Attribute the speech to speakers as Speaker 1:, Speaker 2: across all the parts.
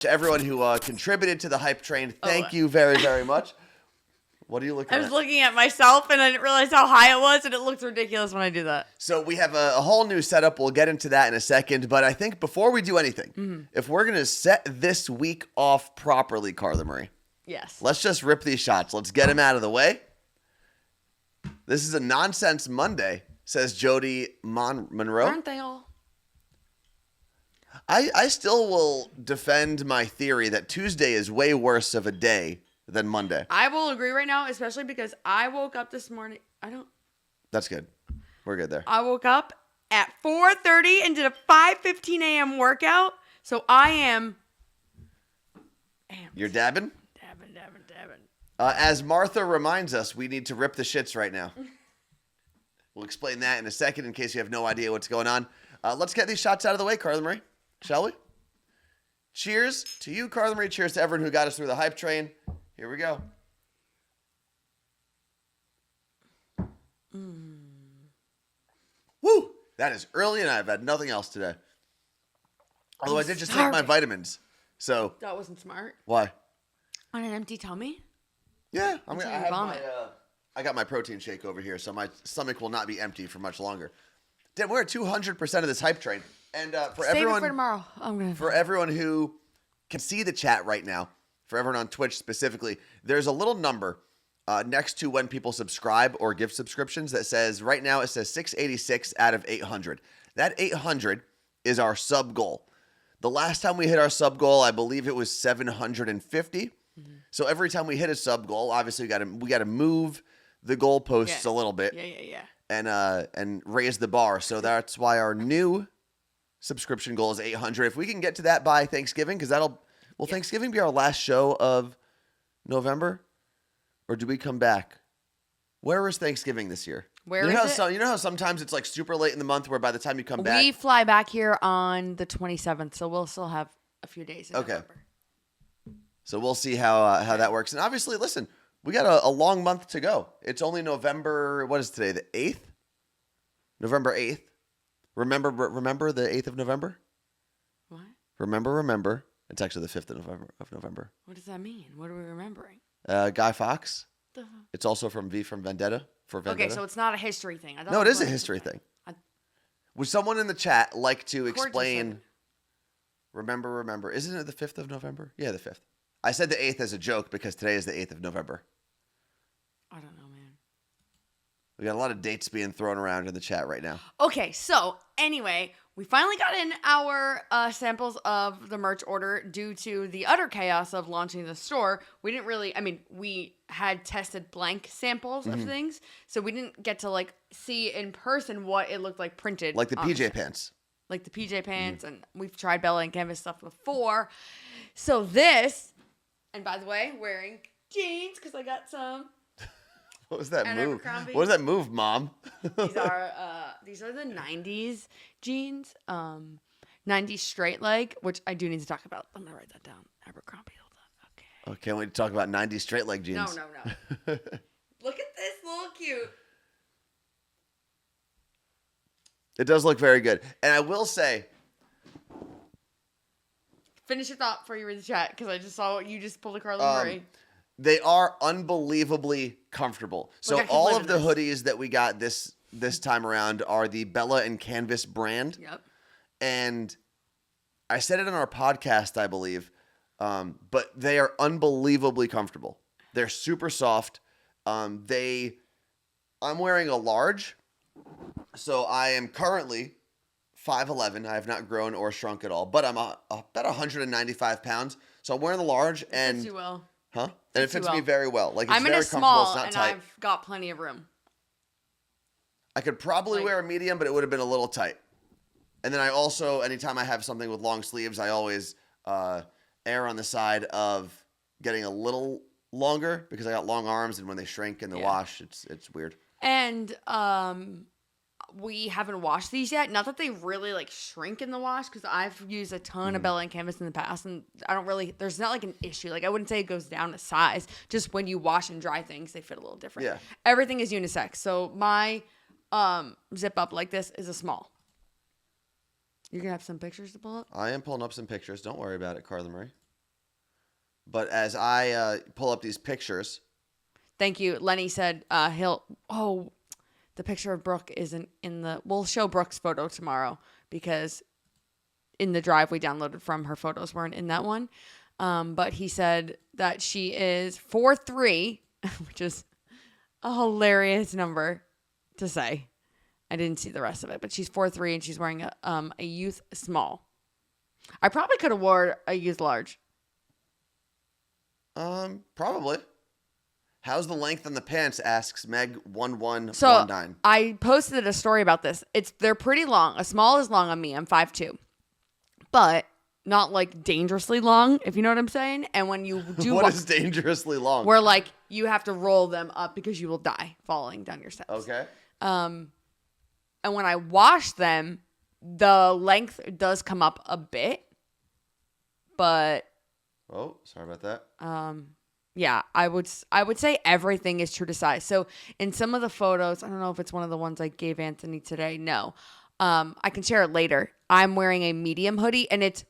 Speaker 1: To everyone who contributed to the hype train, thank you very, very much. What are you looking at?
Speaker 2: I was looking at myself, and I didn't realize how high it was, and it looks ridiculous when I do that.
Speaker 1: So we have a whole new setup. We'll get into that in a second. But I think before we do anything, if we're going to set this week off properly, Carla Marie,
Speaker 2: Yes.
Speaker 1: let's just rip these shots. Let's get them out of the way. This is a Nonsense Monday, says Jody Monroe.
Speaker 2: Aren't they all?
Speaker 1: I still will defend my theory that Tuesday is way worse of a day than Monday.
Speaker 2: I will agree right now, especially because I woke up this morning.
Speaker 1: That's good. We're good there.
Speaker 2: I woke up at 4:30 and did a 5:15 a.m. workout. So I am.
Speaker 1: You're dabbing?
Speaker 2: Dabbing.
Speaker 1: As Martha reminds us, we need to rip the shits right now. We'll explain that in a second in case you have no idea what's going on. Let's get these shots out of the way, Carla Marie. Shall we? Cheers to you, Carla Marie. Cheers to everyone who got us through the hype train. Here we go. Woo! That is early, and I've had nothing else today. Although I did just take my vitamins. So
Speaker 2: That wasn't smart.
Speaker 1: why?
Speaker 2: On an empty tummy?
Speaker 1: Yeah, I got my protein shake over here, so my stomach will not be empty for much longer. Damn, we're at 200% of this hype train. And
Speaker 2: Save it for tomorrow.
Speaker 1: for everyone who can see the chat right now, for everyone on Twitch specifically, there's a little number next to when people subscribe or give subscriptions that says, right now it says 686 out of 800. That 800 is our sub goal. The last time we hit our sub goal, I believe it was 750. Mm-hmm. So every time we hit a sub goal, obviously we got to move the goalposts a little bit.
Speaker 2: Yeah.
Speaker 1: And raise the bar. So that's why our new subscription goal is 800. If we can get to that by Thanksgiving, because will Thanksgiving be our last show of November? Or do we come back? Where is Thanksgiving this year?
Speaker 2: You know
Speaker 1: how sometimes it's like super late in the month where by the time you come back.
Speaker 2: We fly back here on the 27th, so we'll still have a few days in November.
Speaker 1: So we'll see how that works. And obviously, listen, we got a long month to go. It's only November, what is today, the 8th? November 8th. Remember the 8th of November?
Speaker 2: What?
Speaker 1: Remember. It's actually the 5th of November.
Speaker 2: What does that mean? What are we remembering?
Speaker 1: Guy Fawkes. It's also from Vendetta.
Speaker 2: Okay, so it's not a history thing.
Speaker 1: No, it is a history thing. Would someone in the chat like to explain? Remember. Isn't it the 5th of November? Yeah, the 5th. I said the 8th as a joke because today is the 8th of November.
Speaker 2: I don't know, man.
Speaker 1: We got a lot of dates being thrown around in the chat right now.
Speaker 2: Okay, so anyway, we finally got in our samples of the merch order due to the utter chaos of launching the store. We didn't really, we had tested blank samples of things, so we didn't get to see in person what it looked like printed.
Speaker 1: Like the PJ pants.
Speaker 2: Like the PJ pants, and we've tried Bella and Canvas stuff before. So this, and by the way, wearing jeans because I got some.
Speaker 1: What was that move?
Speaker 2: Abercrombie.
Speaker 1: What was that move, Mom?
Speaker 2: These are the 90s jeans. 90s straight leg, which I do need to talk about. I'm going to write that down. Abercrombie, hold on. Okay.
Speaker 1: Oh, can't wait to talk about 90s straight leg jeans.
Speaker 2: No. Look at this little cute.
Speaker 1: It does look very good. And I will say,
Speaker 2: finish your thought before you read the chat, because I just saw you just pulled a Carla Marie.
Speaker 1: They are unbelievably comfortable. So all of the hoodies that we got this time around are the Bella and Canvas brand. Yep. And I said it on our podcast, I believe, but they are unbelievably comfortable. They're super soft. I'm wearing a large, so I am currently 5'11". I have not grown or shrunk at all, but I'm about 195 pounds. So I'm wearing the large, and
Speaker 2: fits you well.
Speaker 1: Huh? And it fits me very well. Like, it's
Speaker 2: I'm in
Speaker 1: very
Speaker 2: a small,
Speaker 1: it's not
Speaker 2: and
Speaker 1: tight.
Speaker 2: I've got plenty of room.
Speaker 1: I could probably wear a medium, but it would have been a little tight. And then I also, anytime I have something with long sleeves, I always err on the side of getting a little longer because I got long arms, and when they shrink in the wash, it's weird. And
Speaker 2: we haven't washed these yet. Not that they really shrink in the wash, because I've used a ton of Bella and Canvas in the past, and there's not an issue. I wouldn't say it goes down to size. Just when you wash and dry things, they fit a little different. Yeah. Everything is unisex. So my zip up like this is a small. You're going to have some pictures to pull up?
Speaker 1: I am pulling up some pictures. Don't worry about it, Carla Marie. But as I pull up these pictures.
Speaker 2: Thank you. Lenny said the picture of Brooke isn't in the... We'll show Brooke's photo tomorrow because in the drive we downloaded from, her photos weren't in that one. But he said that she is 4'3", which is a hilarious number to say. I didn't see the rest of it, but she's 4'3" and she's wearing a youth small. I probably could have wore a youth large.
Speaker 1: Probably. How's the length on the pants? Asks Meg1119.
Speaker 2: So I posted a story about this. They're pretty long. A small is long on me. I'm 5'2", but not like dangerously long, if you know what I'm saying. And when you do,
Speaker 1: what is dangerously long?
Speaker 2: Where like you have to roll them up because you will die falling down your steps.
Speaker 1: Okay.
Speaker 2: And when I wash them, the length does come up a bit, but.
Speaker 1: Oh, sorry about that.
Speaker 2: Yeah, I would say everything is true to size. So in some of the photos, I don't know if it's one of the ones I gave Anthony today. No, I can share it later. I'm wearing a medium hoodie and it's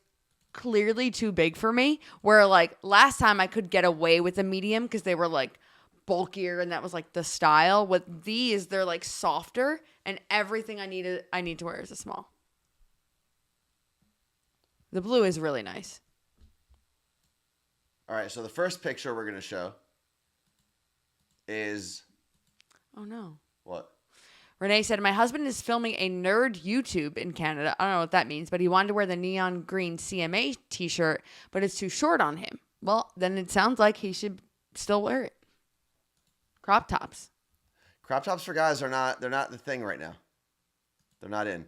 Speaker 2: clearly too big for me. Where like last time I could get away with a medium because they were like bulkier and that was like the style. With these, they're like softer and everything I need to wear is a small. The blue is really nice.
Speaker 1: All right, so the first picture we're going to show is...
Speaker 2: Oh, no.
Speaker 1: What?
Speaker 2: Renee said, my husband is filming a nerd YouTube in Canada. I don't know what that means, but he wanted to wear the neon green CMA t-shirt, but it's too short on him. Well, then it sounds like he should still wear it. Crop tops.
Speaker 1: Crop tops for guys they're not the thing right now. They're not in.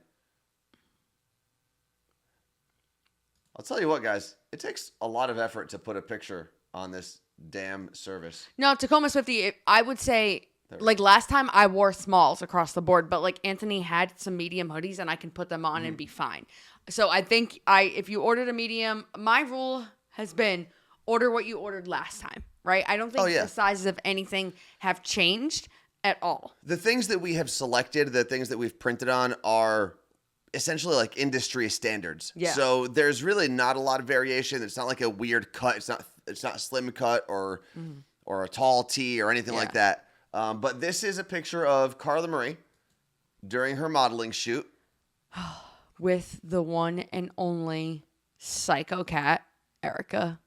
Speaker 1: I'll tell you what, guys. It takes a lot of effort to put a picture on this damn service.
Speaker 2: No, Tacoma Swifty, I would say, like last time I wore smalls across the board, but like Anthony had some medium hoodies and I can put them on and be fine. So I think if you ordered a medium, my rule has been order what you ordered last time, right? I don't think the sizes of anything have changed at all.
Speaker 1: The things that we have selected, the things that we've printed on are essentially like industry standards.
Speaker 2: Yeah.
Speaker 1: So there's really not a lot of variation. It's not like a weird cut. It's not a slim cut or a tall tee or anything like that. But this is a picture of Carla Marie during her modeling shoot.
Speaker 2: With the one and only psycho cat, Erica.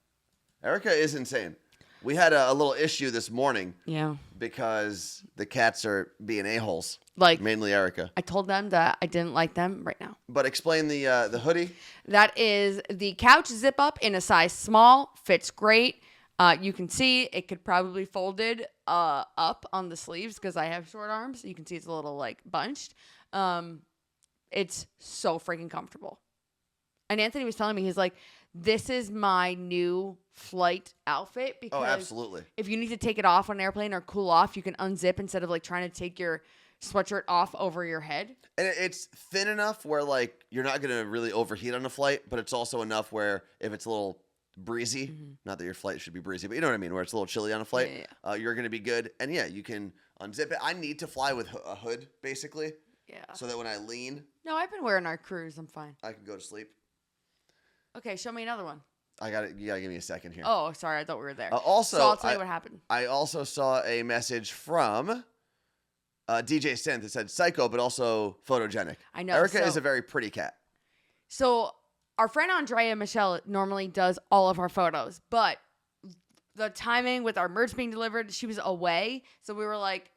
Speaker 1: Erica is insane. We had a little issue this morning.
Speaker 2: Yeah.
Speaker 1: Because the cats are being a-holes.
Speaker 2: Like,
Speaker 1: mainly Erica.
Speaker 2: I told them that I didn't like them right now.
Speaker 1: But explain the hoodie.
Speaker 2: That is the couch zip up in a size small. Fits great. You can see it could probably folded up on the sleeves because I have short arms. You can see it's a little like bunched. It's so freaking comfortable. And Anthony was telling me, he's like, this is my new flight outfit because
Speaker 1: absolutely.
Speaker 2: If you need to take it off on an airplane or cool off, you can unzip instead of like trying to take your sweatshirt off over your head.
Speaker 1: And it's thin enough where like you're not going to really overheat on a flight, but it's also enough where if it's a little breezy, not that your flight should be breezy, but you know what I mean, where it's a little chilly on a flight, you're going to be good. And yeah, you can unzip it. I need to fly with a hood basically. Yeah. So that when I lean.
Speaker 2: No, I've been wearing our cruise. I'm fine.
Speaker 1: I can go to sleep.
Speaker 2: Okay, show me another one.
Speaker 1: You gotta give me a second here.
Speaker 2: Oh, sorry, I thought we were there.
Speaker 1: Also,
Speaker 2: so I'll tell you what happened.
Speaker 1: I also saw a message from DJ Synth that said psycho, but also photogenic.
Speaker 2: I know.
Speaker 1: Erica is a very pretty cat.
Speaker 2: So our friend Andrea Michelle normally does all of our photos, but the timing with our merch being delivered, she was away. So we were like,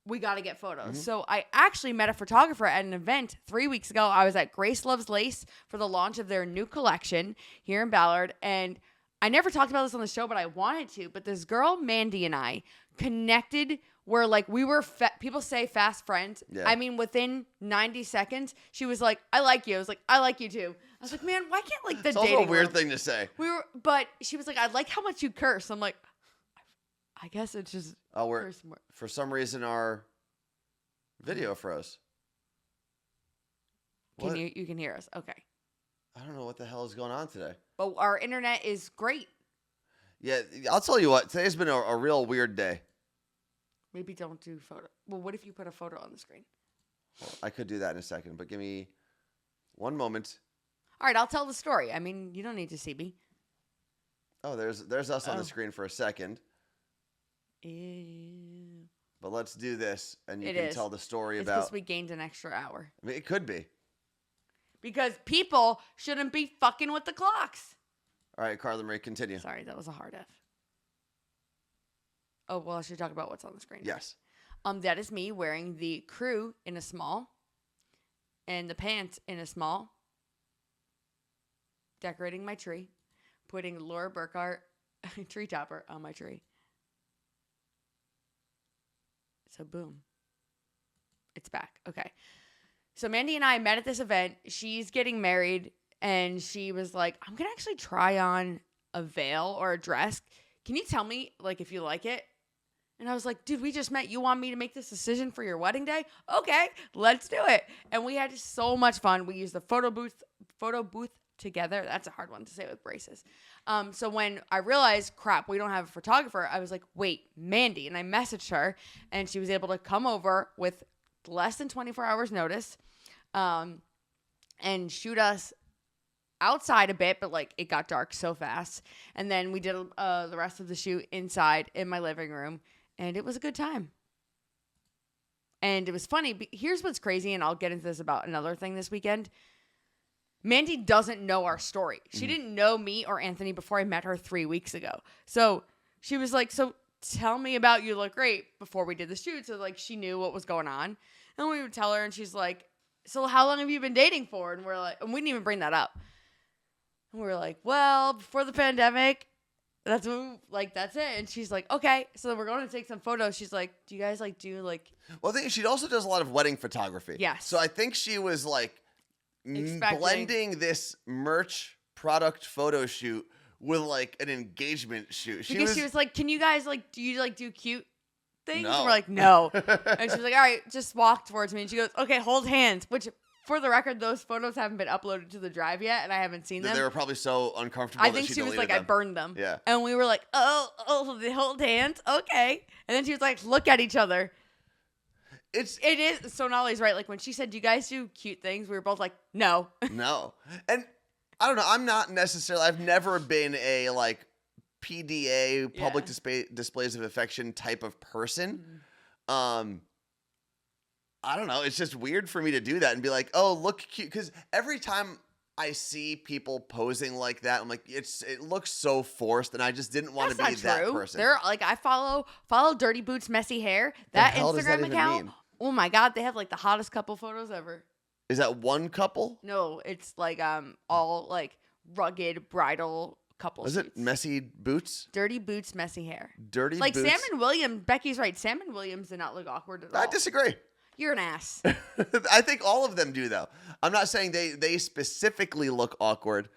Speaker 2: we got to get photos. So I actually met a photographer at an event 3 weeks ago. I was at Grace Loves Lace for the launch of their new collection here in Ballard. And I never talked about this on the show, but I wanted to. But this girl, Mandy, and I connected where like we were, people say fast friends. Yeah. I mean, within 90 seconds, she was like, I like you. I was like, I like you too. I was like, man, why can't like the
Speaker 1: it's
Speaker 2: dating
Speaker 1: also a weird
Speaker 2: world?
Speaker 1: Thing to say.
Speaker 2: But she was like, I like how much you curse. I'm like, I guess it's just
Speaker 1: for some reason our video froze.
Speaker 2: You can hear us? Okay.
Speaker 1: I don't know what the hell is going on today.
Speaker 2: But our internet is great.
Speaker 1: Yeah, I'll tell you what. Today's been a real weird day.
Speaker 2: Maybe don't do photo. Well, what if you put a photo on the screen?
Speaker 1: Well, I could do that in a second, but give me one moment.
Speaker 2: All right, I'll tell the story. I mean, you don't need to see me.
Speaker 1: Oh, there's us on the screen for a second.
Speaker 2: Ew.
Speaker 1: But let's do this, and you can tell the story
Speaker 2: it's
Speaker 1: about.
Speaker 2: Because we gained an extra hour.
Speaker 1: I mean, it could be.
Speaker 2: Because people shouldn't be fucking with the clocks.
Speaker 1: All right, Carla Marie, continue.
Speaker 2: Sorry, that was a hard F. Oh, well, I should talk about what's on the screen.
Speaker 1: Yes.
Speaker 2: That is me wearing the crew in a small and the pants in a small, decorating my tree, putting Laura Burkhart tree topper on my tree. So boom. It's back. Okay. So Mandy and I met at this event. She's getting married and she was like, I'm going to actually try on a veil or a dress. Can you tell me like if you like it? And I was like, dude, we just met. You want me to make this decision for your wedding day? Okay, let's do it. And we had so much fun. We used the photo booth together. That's a hard one to say with braces. So when I realized, crap, we don't have a photographer, I was like, wait, Mandy. And I messaged her, and she was able to come over with less than 24 hours notice and shoot us outside a bit, but like it got dark so fast. And then we did the rest of the shoot inside in my living room, and it was a good time. And it was funny. Here's what's crazy, and I'll get into this about another thing this weekend. Mandy doesn't know our story. She didn't know me or Anthony before I met her 3 weeks ago. So she was like, so tell me about You Look Great before we did the shoot. So like she knew what was going on. And we would tell her, and she's like, so how long have you been dating for? And we're like, and we didn't even bring that up. And we were like, well, before the pandemic, that's when, like, that's it. And she's like, okay. So we're going to take some photos. She's like, do you guys like do like?
Speaker 1: Well, I think she also does a lot of wedding photography.
Speaker 2: Yes.
Speaker 1: So I think she was like blending this merch product photo shoot with like an engagement shoot.
Speaker 2: She was like, can you guys like, do you like do cute things?
Speaker 1: No.
Speaker 2: And we're like, no. And she was like, all right, just walk towards me. And she goes, okay, hold hands. Which, for the record, those photos haven't been uploaded to the drive yet, and I haven't seen them.
Speaker 1: They were probably so uncomfortable.
Speaker 2: I think she was like,
Speaker 1: them.
Speaker 2: I burned them.
Speaker 1: Yeah.
Speaker 2: And we were like, oh, they hold hands, okay. And then she was like, look at each other. It is. So Nolly's right. Like when she said, do you guys do cute things? We were both like, no.
Speaker 1: No. And I don't know. I'm not necessarily. I've never been a like PDA, public displays of affection type of person. Mm-hmm. I don't know. It's just weird for me to do that and be like, oh, look cute. Because every time I see people posing like that, I'm like, it looks so forced, and I just didn't want to be that person.
Speaker 2: They're like, I follow Dirty Boots Messy Hair. That Instagram account. Oh my God, they have like the hottest couple photos ever.
Speaker 1: Is that one couple?
Speaker 2: No, it's like all like rugged bridal couples.
Speaker 1: Is it Messy Boots?
Speaker 2: Dirty Boots Messy Hair.
Speaker 1: Dirty
Speaker 2: like
Speaker 1: Boots.
Speaker 2: Sam and William. Becky's right. Sam and Williams did not look awkward at all.
Speaker 1: I disagree.
Speaker 2: You're an ass.
Speaker 1: I think all of them do, though. I'm not saying they specifically look awkward.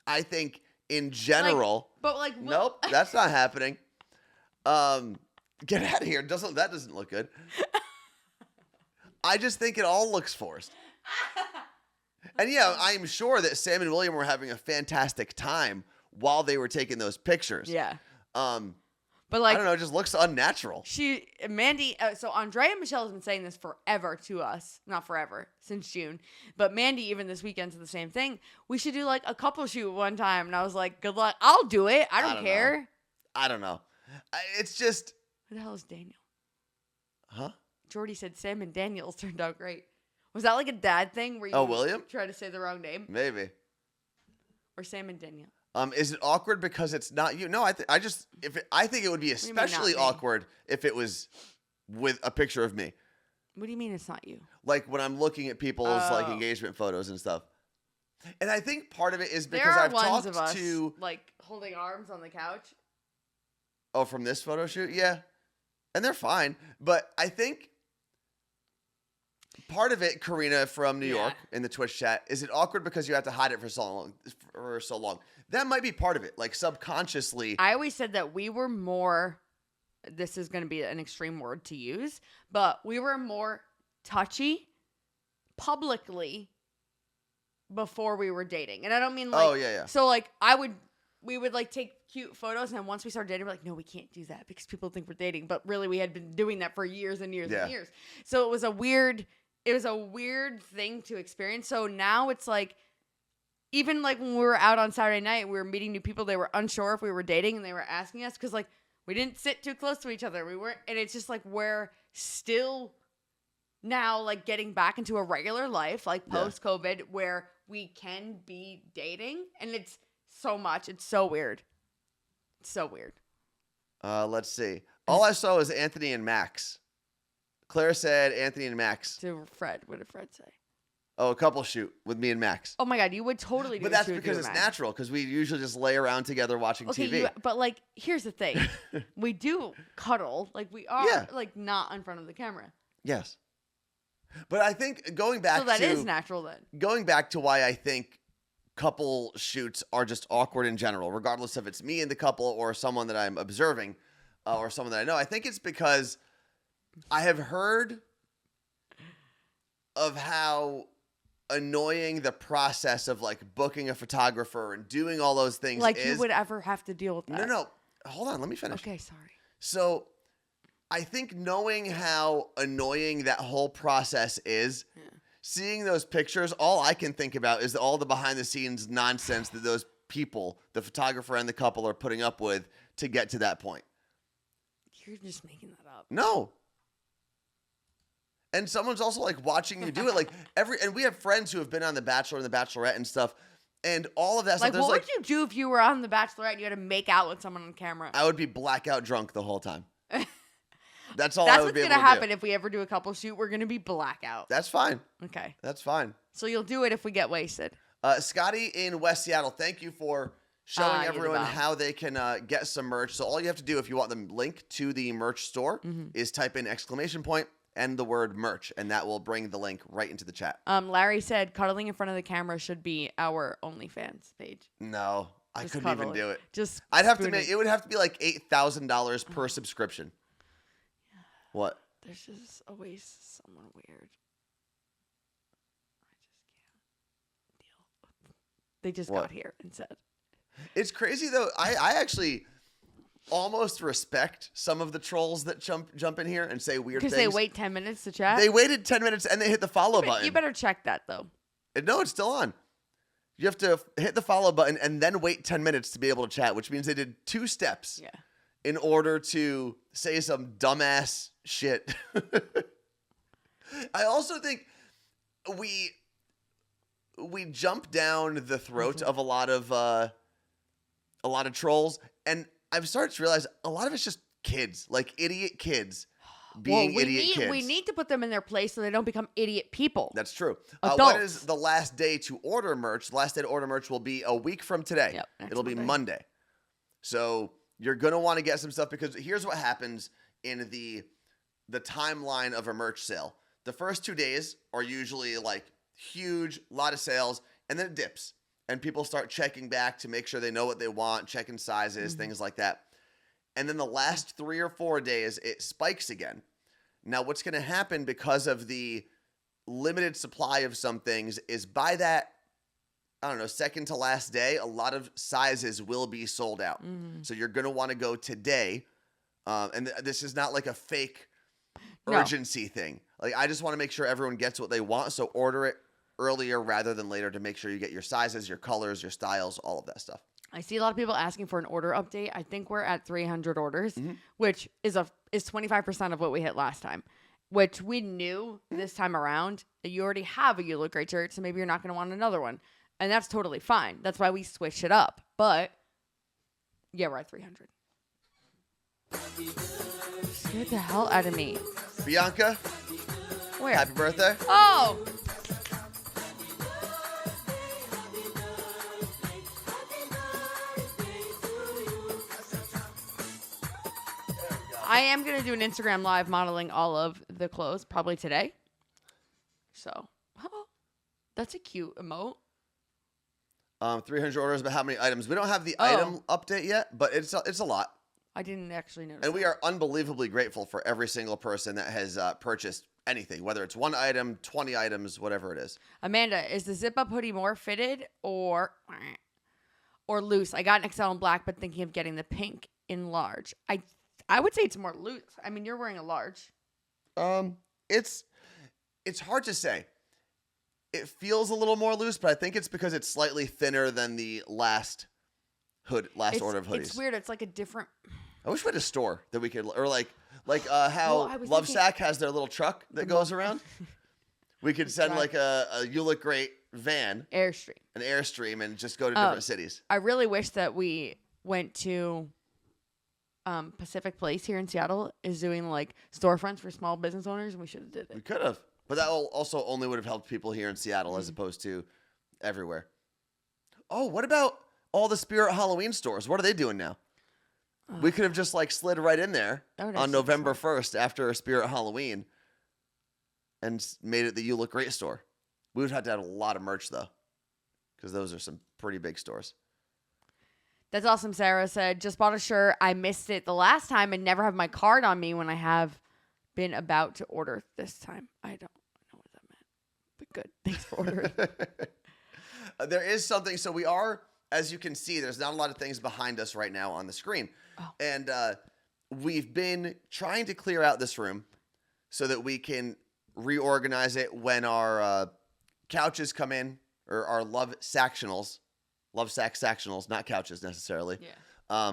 Speaker 1: I think in general.
Speaker 2: Nope,
Speaker 1: that's not happening. Get out of here. That doesn't look good. I just think it all looks forced. And yeah, I'm sure that Sam and William were having a fantastic time while they were taking those pictures.
Speaker 2: Yeah.
Speaker 1: But like, I don't know, it just looks unnatural.
Speaker 2: Mandy, so Andrea and Michelle has been saying this forever to us. Not forever, since June. But Mandy, even this weekend, said the same thing. We should do like a couple shoot one time. And I was like, good luck. I'll do it. I don't care.
Speaker 1: I don't know. It's just.
Speaker 2: Who the hell is Daniel?
Speaker 1: Huh?
Speaker 2: Jordy said Sam and Daniels turned out great. Was that like a dad thing where you
Speaker 1: William?
Speaker 2: try to say the wrong name?
Speaker 1: Maybe.
Speaker 2: Or Sam and Daniel?
Speaker 1: Is it awkward because it's not you? No, I think it would be especially awkward if it was with a picture of me.
Speaker 2: What do you mean it's not you?
Speaker 1: Like when I'm looking at people's like engagement photos and stuff. And I think part of it is because I've talked to
Speaker 2: like holding arms on the couch.
Speaker 1: Oh, from this photo shoot? Yeah. And they're fine, but I think part of it, Karina from New York in the Twitch chat, is it awkward because you have to hide it for so long? That might be part of it, like subconsciously.
Speaker 2: I always said that we were more, this is going to be an extreme word to use, but we were more touchy publicly before we were dating. And I don't mean like,
Speaker 1: oh, yeah.
Speaker 2: So like we would like take cute photos, and then once we started dating, we're like, no, we can't do that because people think we're dating. But really, we had been doing that for years and years and years. So it was a weird thing to experience. So now it's like, even like when we were out on Saturday night, we were meeting new people. They were unsure if we were dating, and they were asking us because like we didn't sit too close to each other. We weren't, and it's just like we're still now like getting back into a regular life, like post COVID, where we can be dating, and it's so much. It's so weird. It's so weird.
Speaker 1: Let's see. All I saw was Anthony and Max. Claire said Anthony and Max.
Speaker 2: To Fred, what did Fred say?
Speaker 1: Oh, a couple shoot with me and Max.
Speaker 2: Oh my God, you would totally do
Speaker 1: But
Speaker 2: a
Speaker 1: that's
Speaker 2: shoot with
Speaker 1: because
Speaker 2: you
Speaker 1: it's
Speaker 2: and Max.
Speaker 1: natural, because we usually just lay around together watching TV.
Speaker 2: But like, here's the thing. We do cuddle. Like we are like not in front of the camera.
Speaker 1: Yes. But I think going back
Speaker 2: so that is natural then.
Speaker 1: Going back to why I think couple shoots are just awkward in general, regardless if it's me and the couple or someone that I'm observing or someone that I know. I think it's because I have heard of how annoying the process of like booking a photographer and doing all those things
Speaker 2: like
Speaker 1: is.
Speaker 2: You would ever have to deal with that.
Speaker 1: No. Hold on. Let me finish.
Speaker 2: Okay, sorry.
Speaker 1: So I think knowing how annoying that whole process is, seeing those pictures, all I can think about is all the behind the scenes nonsense that those people, the photographer and the couple, are putting up with to get to that point.
Speaker 2: You're just making that up.
Speaker 1: No. And someone's also like watching you do it. Like and we have friends who have been on The Bachelor and The Bachelorette and stuff. And all of that stuff.
Speaker 2: Like, what would you do if you were on The Bachelorette and you had to make out with someone on camera?
Speaker 1: I would be blackout drunk the whole time. That's all
Speaker 2: That's
Speaker 1: I would be able to do.
Speaker 2: what's going to happen if we ever do a couple shoot. We're going to be blackout.
Speaker 1: That's fine.
Speaker 2: Okay.
Speaker 1: That's fine.
Speaker 2: So you'll do it if we get wasted.
Speaker 1: Scotty in West Seattle, thank you for showing everyone how they can get some merch. So all you have to do if you want the link to the merch store is type in ! And the word merch, and that will bring the link right into the chat.
Speaker 2: Larry said cuddling in front of the camera should be our OnlyFans page.
Speaker 1: No, I couldn't even do it.
Speaker 2: It
Speaker 1: would have to be like $8,000 per subscription. Yeah. What?
Speaker 2: There's just always someone weird. I just can't deal. They just got here and said.
Speaker 1: It's crazy though. I actually almost respect some of the trolls that jump in here and say weird things.
Speaker 2: Because they wait 10 minutes to chat?
Speaker 1: They waited 10 minutes and they hit the follow button.
Speaker 2: You better check that, though.
Speaker 1: No, it's still on. You have to hit the follow button and then wait 10 minutes to be able to chat, which means they did 2 steps in order to say some dumbass shit. I also think we jump down the throat of a lot of trolls, and I've started to realize a lot of it's just kids, like idiot kids being idiot kids.
Speaker 2: We need to put them in their place so they don't become idiot people.
Speaker 1: That's true.
Speaker 2: Adults.
Speaker 1: What is the last day to order merch? The last day to order merch will be a week from today.
Speaker 2: Yep,
Speaker 1: it'll be Monday. So you're going to want to get some stuff, because here's what happens in the timeline of a merch sale. The first 2 days are usually like huge, lot of sales, and then it dips. And people start checking back to make sure they know what they want, checking sizes, things like that. And then the last 3 or 4 days, it spikes again. Now, what's going to happen because of the limited supply of some things is by that, I don't know, second to last day, a lot of sizes will be sold out. So you're going to want to go today. And this is not like a fake urgency thing. Like, I just want to make sure everyone gets what they want. So order it earlier rather than later to make sure you get your sizes, your colors, your styles, all of that stuff.
Speaker 2: I see a lot of people asking for an order update. I think we're at 300 orders, which is 25% of what we hit last time, which we knew this time around. You already have a You Look Great shirt, so maybe you're not going to want another one. And that's totally fine. That's why we switched it up. But yeah, we're at 300. Scared the hell out of me.
Speaker 1: Bianca,
Speaker 2: where?
Speaker 1: Happy birthday.
Speaker 2: Oh! I am going to do an Instagram live modeling all of the clothes, probably today. So, that's a cute emote.
Speaker 1: 300 orders, but how many items? We don't have the item update yet, but it's a lot.
Speaker 2: I didn't actually notice.
Speaker 1: And we are unbelievably grateful for every single person that has purchased anything, whether it's 1 item, 20 items, whatever it is.
Speaker 2: Amanda, is the zip-up hoodie more fitted or loose? I got an XL in black, but thinking of getting the pink in large. I would say it's more loose. I mean, you're wearing a large.
Speaker 1: It's hard to say. it feels a little more loose, but I think it's because it's slightly thinner than the last order of hoodies.
Speaker 2: It's weird. It's like a different.
Speaker 1: I wish we had a store that we could, or like how Lovesack has their little truck that goes around. We could send like a You Look Great van, an Airstream, and just go to different cities.
Speaker 2: I really wish that we went to Pacific Place here in Seattle is doing like storefronts for small business owners, and we should have did it.
Speaker 1: We could have, but that also only would have helped people here in Seattle as opposed to everywhere. Oh, what about all the Spirit Halloween stores? What are they doing now? We could have just like slid right in there on November 1st after Spirit Halloween and made it the You Look Great store. We would have had to have a lot of merch though, because those are some pretty big stores.
Speaker 2: That's awesome. Sarah said, just bought a shirt. I missed it the last time and never have my card on me when I have been about to order this time. I don't know what that meant, but good. Thanks for ordering.
Speaker 1: There is something. So we are, as you can see, there's not a lot of things behind us right now on the screen. Oh. And we've been trying to clear out this room so that we can reorganize it when our couches come in, or our Love Sack sectionals, not couches necessarily. Yeah.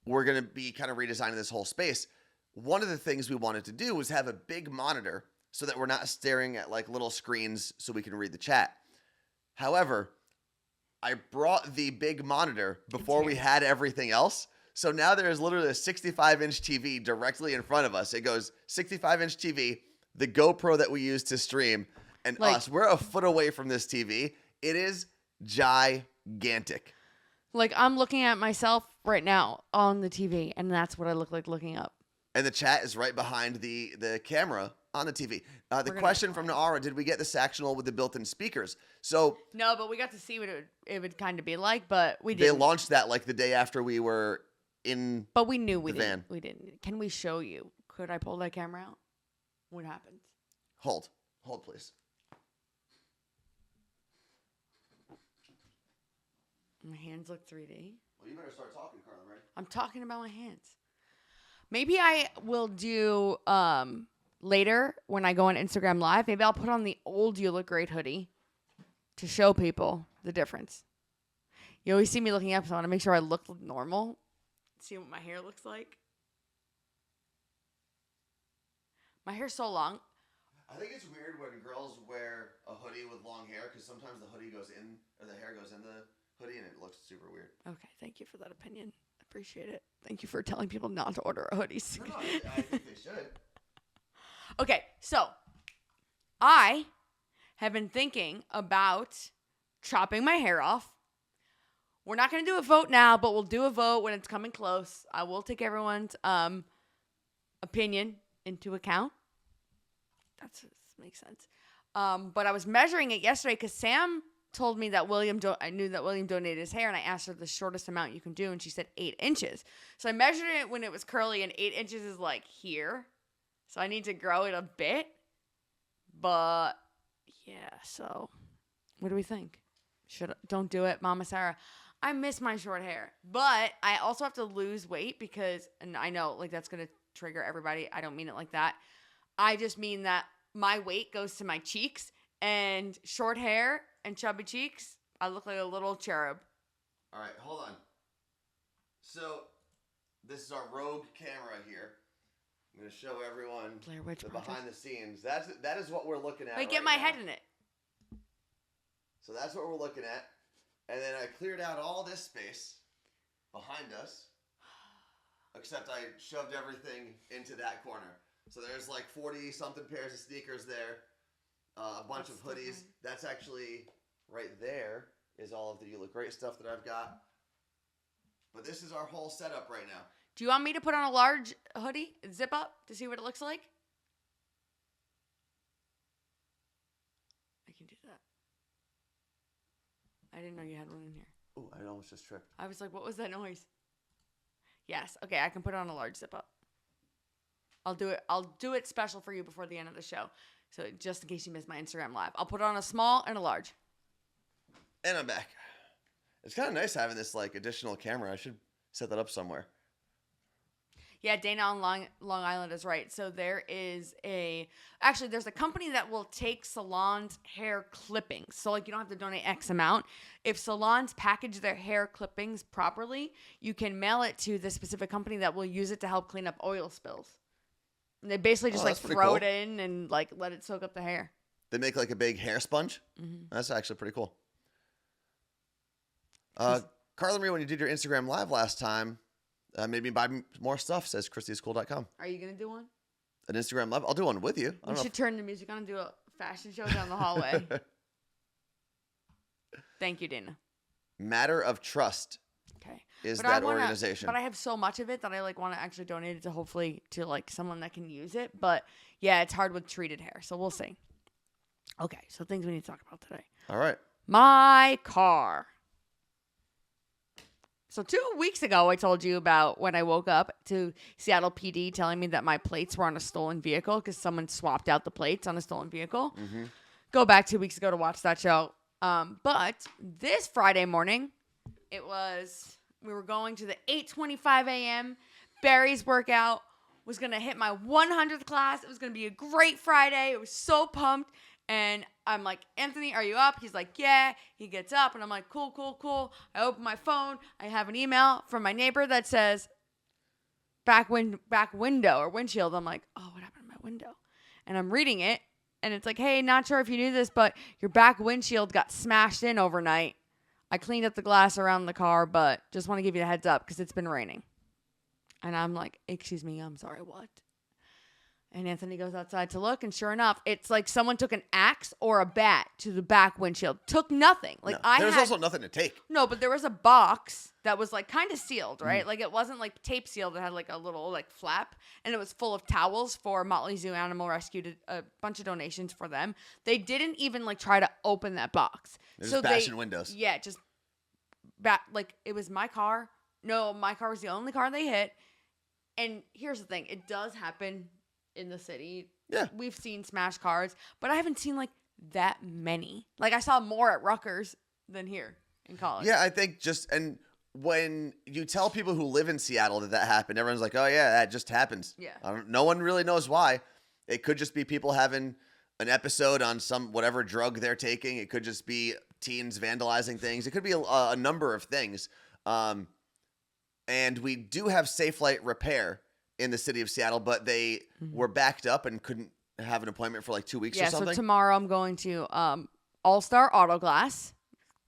Speaker 1: We're going to be kind of redesigning this whole space. One of the things we wanted to do was have a big monitor so that we're not staring at like little screens so we can read the chat. However, I brought the big monitor before we had everything else. So now there is literally a 65-inch TV directly in front of us. It goes 65-inch TV, the GoPro that we use to stream, and us. We're a foot away from this TV. It is gigantic.
Speaker 2: Like, I'm looking at myself right now on the TV, and that's what I look like looking up.
Speaker 1: And the chat is right behind the camera on the TV. The question from Naara, did we get the Sactional with the built-in speakers? So
Speaker 2: no, but we got to see what it would kind of be like, but we didn't.
Speaker 1: They launched that like the day after we were in
Speaker 2: But we knew we
Speaker 1: the
Speaker 2: didn't.
Speaker 1: van.
Speaker 2: We didn't. Can we show you? Could I pull that camera out? What happens?
Speaker 1: Hold, please.
Speaker 2: My hands look 3D.
Speaker 1: Well, you better start talking, Carlin, right?
Speaker 2: I'm talking about my hands. Maybe I will do later when I go on Instagram Live. Maybe I'll put on the old You Look Great hoodie to show people the difference. You always see me looking up, so I want to make sure I look normal. See what my hair looks like. My hair's so long.
Speaker 1: I think it's weird when girls wear a hoodie with long hair because sometimes the hoodie goes in, or the hair goes in the hoodie, and it looks super weird.
Speaker 2: Okay, thank you for that opinion. I appreciate it. Thank you for telling people not to order hoodies.
Speaker 1: No, I think they should.
Speaker 2: Okay, so I have been thinking about chopping my hair off. We're not going to do a vote now, but we'll do a vote when it's coming close. I will take everyone's opinion into account. That makes sense. But I was measuring it yesterday because Sam told me that I knew that William donated his hair, and I asked her the shortest amount you can do, and she said 8 inches. So I measured it when it was curly, and 8 inches is like here. So I need to grow it a bit. But yeah, so what do we think? Don't do it, Mama Sarah. I miss my short hair, but I also have to lose weight because, and I know like that's going to trigger everybody. I don't mean it like that. I just mean that my weight goes to my cheeks, and short hair and chubby cheeks, I look like a little cherub.
Speaker 1: All right, hold on. So this is our rogue camera here. I'm going to show everyone the behind the scenes. That is what we're looking at.
Speaker 2: Wait, get my head in it.
Speaker 1: So that's what we're looking at. And then I cleared out all this space behind us, except I shoved everything into that corner. So there's like 40-something pairs of sneakers there, a bunch of hoodies. That's actually right there is all of the You Look Great stuff that I've got. But this is our whole setup right now.
Speaker 2: Do you want me to put on a large hoodie, zip up, to see what it looks like? I can do that. I didn't know you had one in here.
Speaker 1: Oh, I almost just tripped.
Speaker 2: I was like, what was that noise? Yes. Okay, I can put on a large zip up. I'll do it special for you before the end of the show. So just in case you missed my Instagram Live. I'll put on a small and a large.
Speaker 1: And I'm back. It's kind of nice having this like additional camera. I should set that up somewhere.
Speaker 2: Yeah, Dana on Long Island is right. So there's a company that will take salons' hair clippings. So like you don't have to donate X amount. If salons package their hair clippings properly, you can mail it to the specific company that will use it to help clean up oil spills. And they basically just like throw
Speaker 1: cool.
Speaker 2: it in and like let it soak up the hair.
Speaker 1: They make like a big hair sponge. Mm-hmm. That's actually pretty cool. Carla Marie, when you did your Instagram live last time, maybe buy more stuff, says ChristyIsCool.com.
Speaker 2: Are you going to do one?
Speaker 1: An Instagram live? I'll do one with you.
Speaker 2: We should turn the music on and do a fashion show down the hallway. Thank you, Dana.
Speaker 1: Matter of Trust.
Speaker 2: Okay.
Speaker 1: Is that organization.
Speaker 2: But I have so much of it that I like want to actually donate it to hopefully to like someone that can use it. But yeah, it's hard with treated hair. So we'll see. Okay. So things we need to talk about today.
Speaker 1: All right.
Speaker 2: My car. So 2 weeks ago, I told you about when I woke up to Seattle PD telling me that my plates were on a stolen vehicle because someone swapped out the plates on a stolen vehicle. Mm-hmm. Go back 2 weeks ago to watch that show. But this Friday morning, we were going to the 8:25 a.m. Barry's workout. Was going to hit my 100th class. It was going to be a great Friday. I was so pumped. And I'm like, Anthony, are you up? He's like, yeah. He gets up, and I'm like, cool. I open my phone. I have an email from my neighbor that says back window or windshield. I'm like, oh, what happened to my window? And I'm reading it, and it's like, hey, not sure if you knew this, but your back windshield got smashed in overnight. I cleaned up the glass around the car, but just want to give you a heads up because it's been raining. And I'm like, excuse me, I'm sorry, what? And Anthony goes outside to look, and sure enough, it's like someone took an axe or a bat to the back windshield. Took nothing. Like
Speaker 1: no, there was also nothing to take.
Speaker 2: No, but there was a box that was like kind of sealed, right? Like it wasn't like tape sealed. It had like a little like flap, and it was full of towels for Motley Zoo Animal Rescue, a bunch of donations for them. They didn't even like try to open that box.
Speaker 1: They're just bashing windows.
Speaker 2: Yeah, just like it was my car. No, my car was the only car they hit. And here's the thing: it does happen in the city.
Speaker 1: Yeah.
Speaker 2: We've seen smashed cars, but I haven't seen like that many. Like I saw more at Rutgers than here in college.
Speaker 1: Yeah, I think and when you tell people who live in Seattle that happened, everyone's like, oh yeah, that just happens.
Speaker 2: Yeah.
Speaker 1: No one really knows why. It could just be people having an episode on some whatever drug they're taking. It could just be teens vandalizing things. It could be a number of things. And we do have Safe Light Repair in the city of Seattle, but they were backed up and couldn't have an appointment for like 2 weeks or something.
Speaker 2: So tomorrow I'm going to All-Star Auto Glass.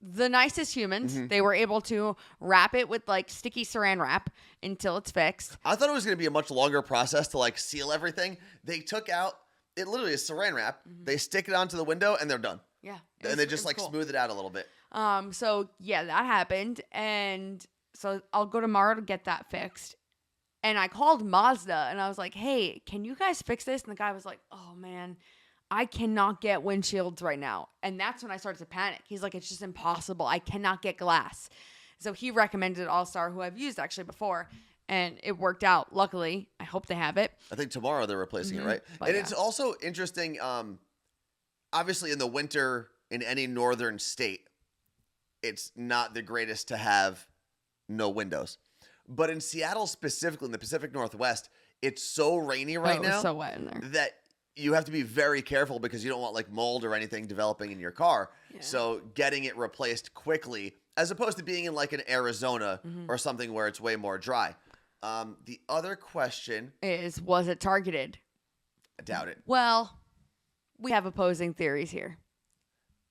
Speaker 2: The nicest humans. Mm-hmm. They were able to wrap it with like sticky saran wrap until it's fixed.
Speaker 1: I thought it was going to be a much longer process to like seal everything. They took out, it literally is saran wrap. Mm-hmm. They stick it onto the window and they're done.
Speaker 2: Yeah.
Speaker 1: And they just like cool. Smooth it out a little bit.
Speaker 2: So yeah, that happened. And so I'll go tomorrow to get that fixed. And I called Mazda, and I was like, hey, can you guys fix this? And the guy was like, oh, man, I cannot get windshields right now. And that's when I started to panic. He's like, it's just impossible. I cannot get glass. So he recommended All-Star, who I've used actually before, and it worked out. Luckily, I hope they have it.
Speaker 1: I think tomorrow they're replacing it, right? But and it's also interesting, obviously in the winter in any northern state, it's not the greatest to have no windows. But in Seattle specifically, in the Pacific Northwest, it's so rainy right now.
Speaker 2: It's so wet in there.
Speaker 1: That you have to be very careful because you don't want like mold or anything developing in your car. Yeah. So getting it replaced quickly, as opposed to being in like an Arizona or something where it's way more dry. The other question
Speaker 2: is, was it targeted?
Speaker 1: I doubt it.
Speaker 2: Well, we have opposing theories here.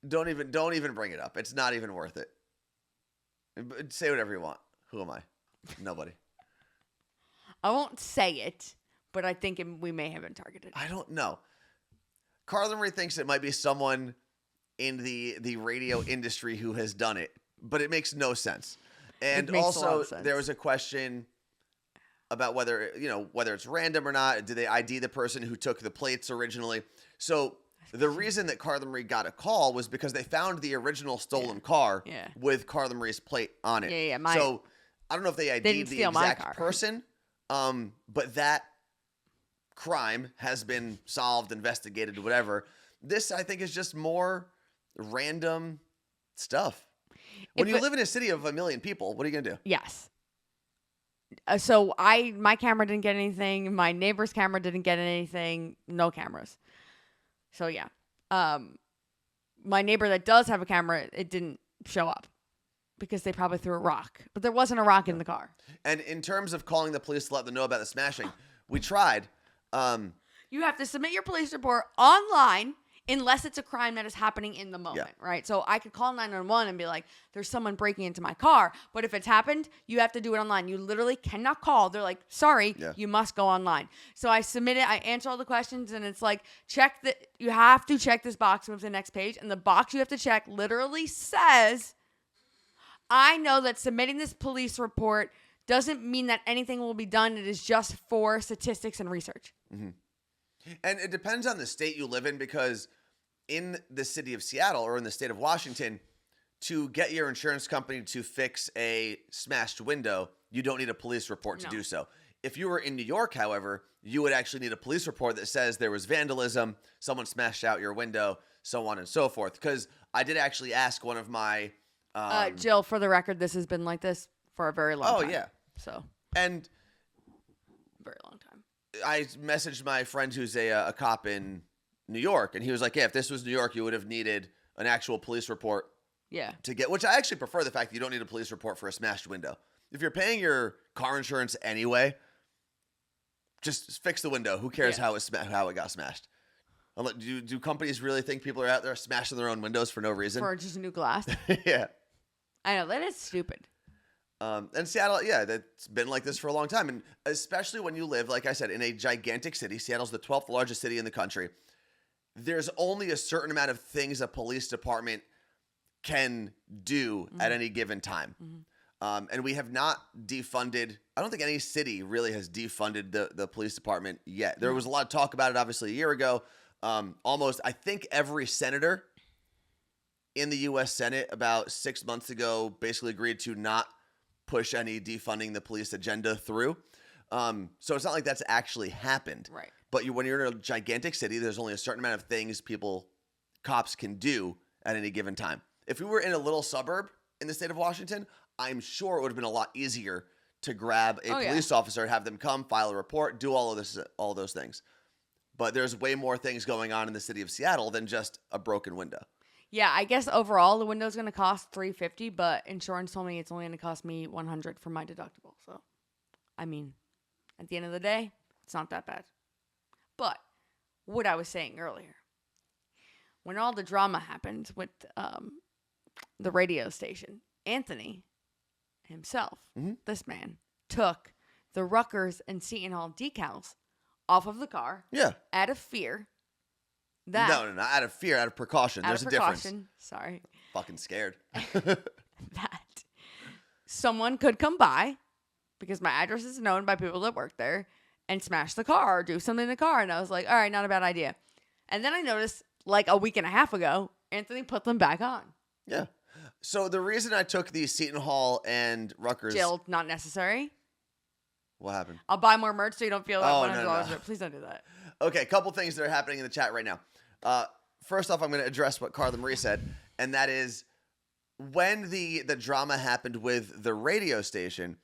Speaker 1: Don't even bring it up. It's not even worth it. Say whatever you want. Who am I? Nobody.
Speaker 2: I won't say it, but I think we may have been targeted.
Speaker 1: I don't know. Carla Marie thinks it might be someone in the radio industry who has done it, but it makes no sense. And also, there was a question about whether it's random or not. Did they ID the person who took the plates originally? So the reason that Carla Marie got a call was because they found the original stolen car with Carla Marie's plate on it.
Speaker 2: Yeah.
Speaker 1: So I don't know if they ID'd the exact person, but that crime has been solved, investigated, whatever. This, I think, is just more random stuff. When you live in a city of 1 million people, what are you going to do?
Speaker 2: Yes. So my camera didn't get anything. My neighbor's camera didn't get anything. No cameras. So yeah. My neighbor that does have a camera, it didn't show up because they probably threw a rock. But there wasn't a rock in the car.
Speaker 1: And in terms of calling the police to let them know about the smashing, we tried.
Speaker 2: You have to submit your police report online unless it's a crime that is happening in the moment, right? So I could call 911 and be like, there's someone breaking into my car. But if it's happened, you have to do it online. You literally cannot call. They're like, sorry, you must go online. So I submit it. I answer all the questions. And it's like, you have to check this box with the next page. And the box you have to check literally says, I know that submitting this police report doesn't mean that anything will be done. It is just for statistics and research.
Speaker 1: Mm-hmm. And it depends on the state you live in, because in the city of Seattle or in the state of Washington, to get your insurance company to fix a smashed window, you don't need a police report to do so. If you were in New York, however, you would actually need a police report that says there was vandalism, someone smashed out your window, so on and so forth. Because I did actually ask one of my...
Speaker 2: Jill, for the record, this has been like this for a very long time.
Speaker 1: Oh, yeah.
Speaker 2: So.
Speaker 1: And...
Speaker 2: very long time.
Speaker 1: I messaged my friend who's a cop in New York, and he was like, yeah, if this was New York, you would have needed an actual police report to get, which I actually prefer the fact that you don't need a police report for a smashed window. If you're paying your car insurance anyway, just fix the window. Who cares how it got smashed? Do companies really think people are out there smashing their own windows for no reason?
Speaker 2: For just new glass?
Speaker 1: Yeah.
Speaker 2: I know, that is stupid.
Speaker 1: And Seattle, that's been like this for a long time. And especially when you live, like I said, in a gigantic city. Seattle's the 12th largest city in the country. There's only a certain amount of things a police department can do at any given time. And we have not defunded. I don't think any city really has defunded the police department yet. There was a lot of talk about it, obviously, a year ago. Almost, I think every senator in the U.S. Senate about 6 months ago basically agreed to not push any defunding the police agenda through. So it's not like that's actually happened.
Speaker 2: Right.
Speaker 1: But when you're in a gigantic city, there's only a certain amount of things cops can do at any given time. If we were in a little suburb in the state of Washington, I'm sure it would have been a lot easier to grab a police officer, have them come, file a report, do all of those things. But there's way more things going on in the city of Seattle than just a broken window.
Speaker 2: Yeah, I guess overall the window's going to cost $350, but insurance told me it's only going to cost me $100 for my deductible. So, I mean, at the end of the day, it's not that bad. But what I was saying earlier, when all the drama happened with the radio station, Anthony himself, this man, took the Rutgers and Seton Hall decals off of the car.
Speaker 1: Yeah.
Speaker 2: Out of fear.
Speaker 1: No, out of fear, out of precaution. There's a difference.
Speaker 2: Sorry.
Speaker 1: Fucking scared.
Speaker 2: That someone could come by, because my address is known by people that work there, and smash the car or do something in the car. And I was like, all right, not a bad idea. And then I noticed, like a week and a half ago, Anthony put them back on.
Speaker 1: Yeah. So the reason I took the Seton Hall and Rutgers...
Speaker 2: Jill, not necessary.
Speaker 1: What happened?
Speaker 2: I'll buy more merch so you don't feel like $100.
Speaker 1: No.
Speaker 2: Please don't do that.
Speaker 1: Okay, a couple things that are happening in the chat right now. First off, I'm going to address what Carla Marie said, and that is when the drama happened with the radio station,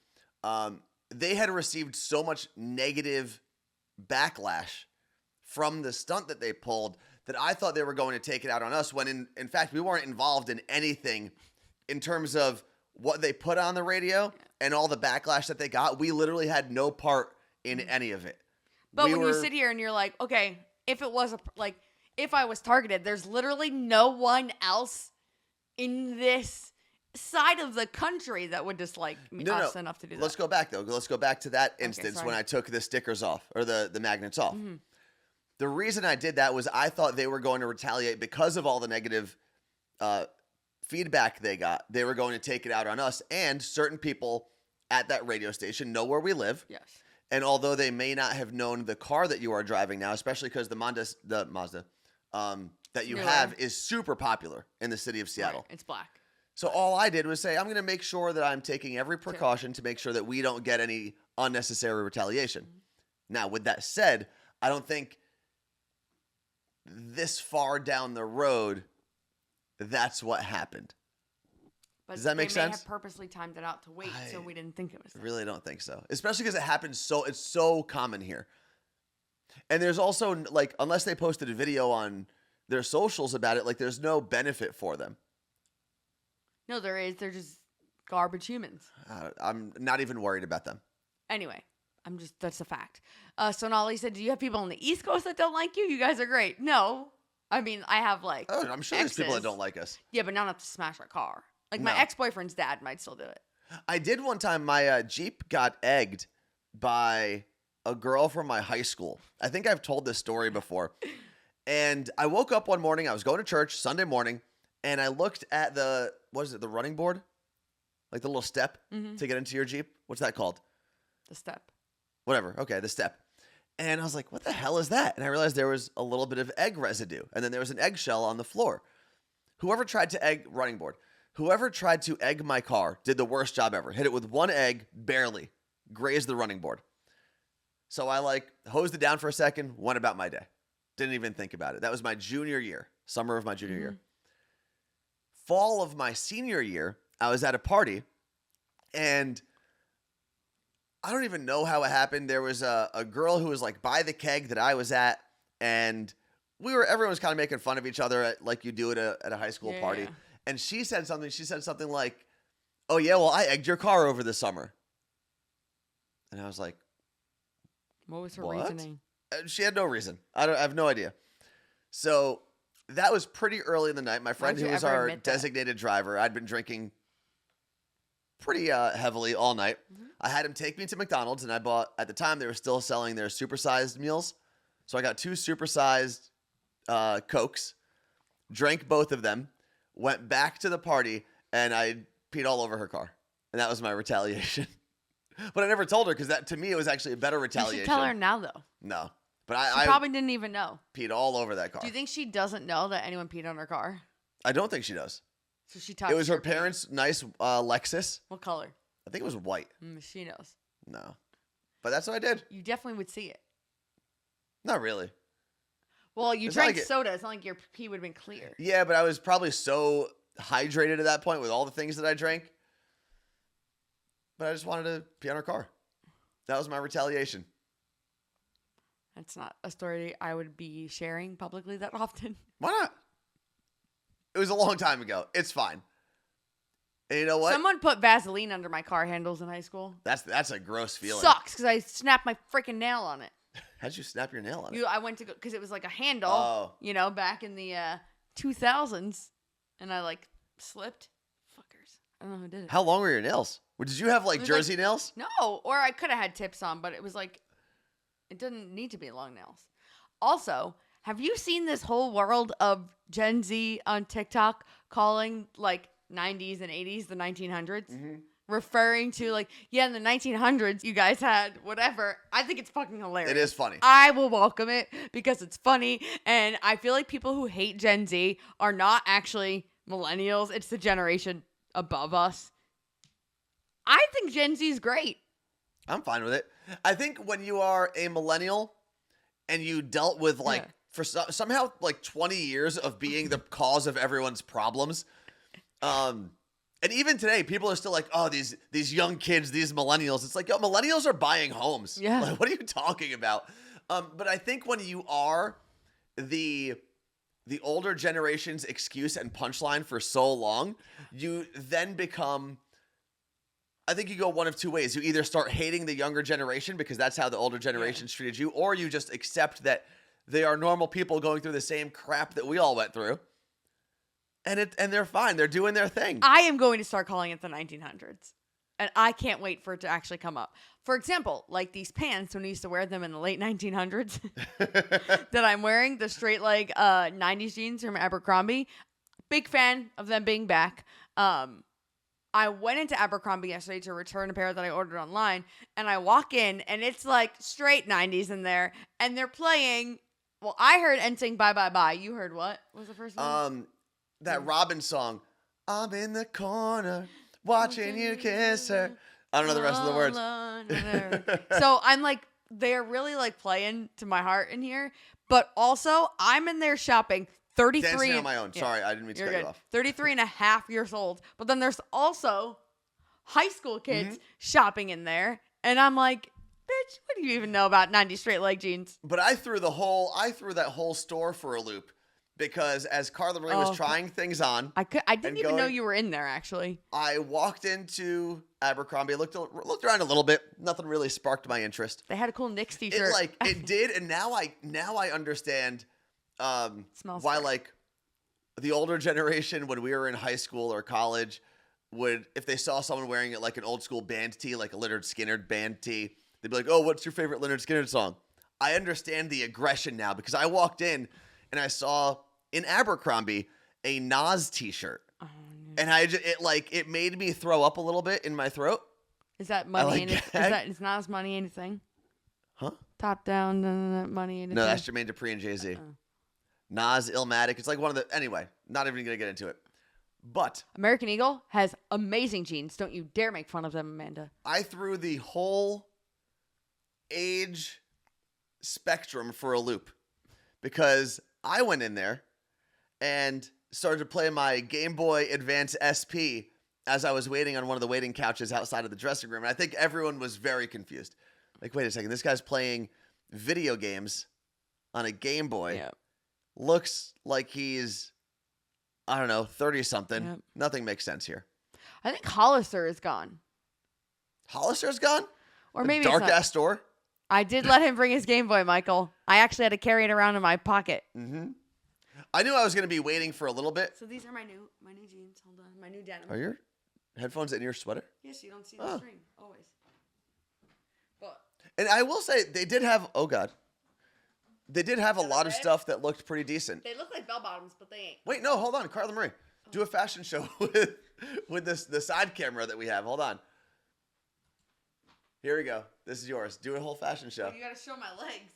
Speaker 1: they had received so much negative backlash from the stunt that they pulled that I thought they were going to take it out on us when, in fact, we weren't involved in anything in terms of what they put on the radio and all the backlash that they got. We literally had no part in any of it.
Speaker 2: But when you sit here and you're like, okay, if it was if I was targeted, there's literally no one else in this side of the country that would dislike us enough to do that.
Speaker 1: Let's go back, though. Let's go back to that instance when I took the stickers off or the magnets off. Mm-hmm. The reason I did that was I thought they were going to retaliate because of all the negative feedback they got. They were going to take it out on us, and certain people at that radio station know where we live.
Speaker 2: Yes.
Speaker 1: And although they may not have known the car that you are driving now, especially because the Mazda that you have is super popular in the city of Seattle.
Speaker 2: Right. It's black.
Speaker 1: So all I did was say, I'm going to make sure that I'm taking every precaution to make sure that we don't get any unnecessary retaliation. Mm-hmm. Now, with that said, I don't think this far down the road, that's what happened.
Speaker 2: But
Speaker 1: does that make
Speaker 2: they
Speaker 1: sense?
Speaker 2: may have purposely timed it out to wait, so we didn't think it was.
Speaker 1: I really don't think so. Especially because it happens it's so common here. And there's also, like, unless they posted a video on their socials about it, like, there's no benefit for them.
Speaker 2: No, there is. They're just garbage humans.
Speaker 1: I'm not even worried about them.
Speaker 2: Anyway, that's a fact. So Nolly said, do you have people on the East Coast that don't like you? You guys are great. No. I mean, I have, like,
Speaker 1: Oh, I'm sure
Speaker 2: exes.
Speaker 1: there's people that don't like us.
Speaker 2: Yeah, but not enough to smash our car. Like,
Speaker 1: No.
Speaker 2: my ex-boyfriend's dad might still do it.
Speaker 1: I did one time. My Jeep got egged by a girl from my high school. I think I've told this story before. And I woke up one morning. I was going to church Sunday morning, and I looked at the running board? Like the little step to get into your Jeep? What's that called?
Speaker 2: The step.
Speaker 1: Whatever. Okay, the step. And I was like, what the hell is that? And I realized there was a little bit of egg residue. And then there was an eggshell on the floor. Whoever tried to egg my car did the worst job ever. Hit it with one egg, barely. Grazed the running board. So I hosed it down for a second, went about my day. Didn't even think about it. That was my junior year. Summer of my junior year. Fall of my senior year, I was at a party, and I don't even know how it happened. There was a girl who was like by the keg that I was at, and everyone was kind of making fun of each other like you do at a high school party. And she said something like, "Oh yeah, well I egged your car over the summer." And I was like,
Speaker 2: what was her reasoning?
Speaker 1: She had no reason. I have no idea. So that was pretty early in the night. My friend who was our designated driver, I'd been drinking pretty heavily all night. I had him take me to McDonald's, and I bought, at the time, they were still selling their supersized meals. So I got 2 supersized Cokes, drank both of them, went back to the party, and I peed all over her car. And that was my retaliation. But I never told her because that, to me, it was actually a better retaliation.
Speaker 2: You should tell her now, though.
Speaker 1: No. But
Speaker 2: She probably didn't even know.
Speaker 1: Peed all over that car.
Speaker 2: Do you think she doesn't know that anyone peed on her car?
Speaker 1: I don't think she does.
Speaker 2: So she talked.
Speaker 1: It was her parents' nice Lexus.
Speaker 2: What color?
Speaker 1: I think it was white.
Speaker 2: She knows.
Speaker 1: No. But that's what I did.
Speaker 2: You definitely would see it.
Speaker 1: Not really.
Speaker 2: Well, you drank soda. It's not like your pee would have been clear.
Speaker 1: Yeah, but I was probably so hydrated at that point with all the things that I drank. But I just wanted to pee on her car. That was my retaliation.
Speaker 2: That's not a story I would be sharing publicly that often.
Speaker 1: Why not? It was a long time ago. It's fine. And you know what?
Speaker 2: Someone put Vaseline under my car handles in high school.
Speaker 1: That's a gross feeling.
Speaker 2: Sucks because I snapped my freaking nail on it.
Speaker 1: How'd you snap your nail on it?
Speaker 2: I went to go because it was like a handle, back in the 2000s, and I slipped. Fuckers. I don't know who did it.
Speaker 1: How long were your nails? Did you have jersey nails?
Speaker 2: No, or I could have had tips on, but it was it didn't need to be long nails. Also, have you seen this whole world of Gen Z on TikTok calling 90s and 80s the 1900s? Mm-hmm. Referring to in the 1900s you guys had whatever. I think it's fucking hilarious.
Speaker 1: It is funny.
Speaker 2: I will welcome it because it's funny, and I feel like people who hate Gen Z are not actually millennials. It's the generation above us. I think Gen Z is great.
Speaker 1: I'm fine with it. I think when you are a millennial and you dealt with for somehow 20 years of being the cause of everyone's problems, and even today people are still these young kids, these millennials. It's millennials are buying homes.
Speaker 2: Yeah.
Speaker 1: What are you talking about? But I think when you are the older generation's excuse and punchline for so long, you then become, I think you go one of two ways. You either start hating the younger generation because that's how the older generations treated you, or you just accept that they are normal people going through the same crap that we all went through. And they're fine. They're doing their thing. I
Speaker 2: am going to start calling it the 1900s. And I can't wait for it to actually come up. For example, these pants, when we used to wear them in the late 1900s that I'm wearing, the straight leg 90s jeans from Abercrombie. Big fan of them being back. I went into Abercrombie yesterday to return a pair that I ordered online, and I walk in, and it's straight 90s in there, and they're playing, well, I heard NSYNC Bye Bye Bye. You heard what? What was the first one?
Speaker 1: That Robin song, I'm in the corner, watching you kiss her. I don't know the rest of the words.
Speaker 2: So I'm they're really playing to my heart in here, but also I'm in there shopping 33.
Speaker 1: Dancing on my own. Sorry, I didn't mean to cut you off.
Speaker 2: 33 and a half years old. But then there's also high school kids shopping in there. And I'm like, bitch, what do you even know about 90 straight leg jeans?
Speaker 1: But I threw that whole store for a loop because as Carla Marie was trying things on,
Speaker 2: I didn't even know you were in there, actually.
Speaker 1: I walked into Abercrombie, looked around a little bit. Nothing really sparked my interest.
Speaker 2: They had a cool Knicks t-shirt.
Speaker 1: It did, and now I understand why like the older generation when we were in high school or college would, if they saw someone wearing it like an old school band tee, like a Lynyrd Skynyrd band tee, they'd be like, "Oh, what's your favorite Lynyrd Skynyrd song?" I understand the aggression now because I walked in and I saw in Abercrombie a Nas t-shirt. Oh, no. And it made me throw up a little bit in my throat.
Speaker 2: Is that money? Is Nas Money anything?
Speaker 1: Huh?
Speaker 2: Top down money anything?
Speaker 1: No, that's Jermaine Dupri and Jay-Z. Nas, Illmatic. It's like one of the... Anyway, not even going to get into it. But...
Speaker 2: American Eagle has amazing jeans. Don't you dare make fun of them, Amanda.
Speaker 1: I threw the whole age spectrum for a loop because I went in there and started to play my Game Boy Advance SP as I was waiting on one of the waiting couches outside of the dressing room. And I think everyone was very confused. Like, wait a second, this guy's playing video games on a Game Boy.
Speaker 2: Yep.
Speaker 1: Looks like he's, I don't know, 30-something.
Speaker 2: Yep.
Speaker 1: Nothing makes sense here.
Speaker 2: I think Hollister is gone.
Speaker 1: Hollister's gone?
Speaker 2: Or maybe
Speaker 1: dark-ass store?
Speaker 2: I did let him bring his Game Boy, Michael. I actually had to carry it around in my pocket.
Speaker 1: Mm-hmm. I knew I was going to be waiting for a little bit.
Speaker 2: So these are my new jeans. Hold on. My new denim.
Speaker 1: Are your headphones in your sweater?
Speaker 2: Yes, you don't see the string. Always. But.
Speaker 1: And I will say, they did have, oh God. They did have a lot of stuff that looked pretty decent.
Speaker 2: They look like bell bottoms, but they ain't.
Speaker 1: Wait, no, hold on. Carla Marie. Do a fashion show with the side camera that we have. Hold on. Here we go. This is yours. Do a whole fashion show.
Speaker 2: Well, you got to show my legs.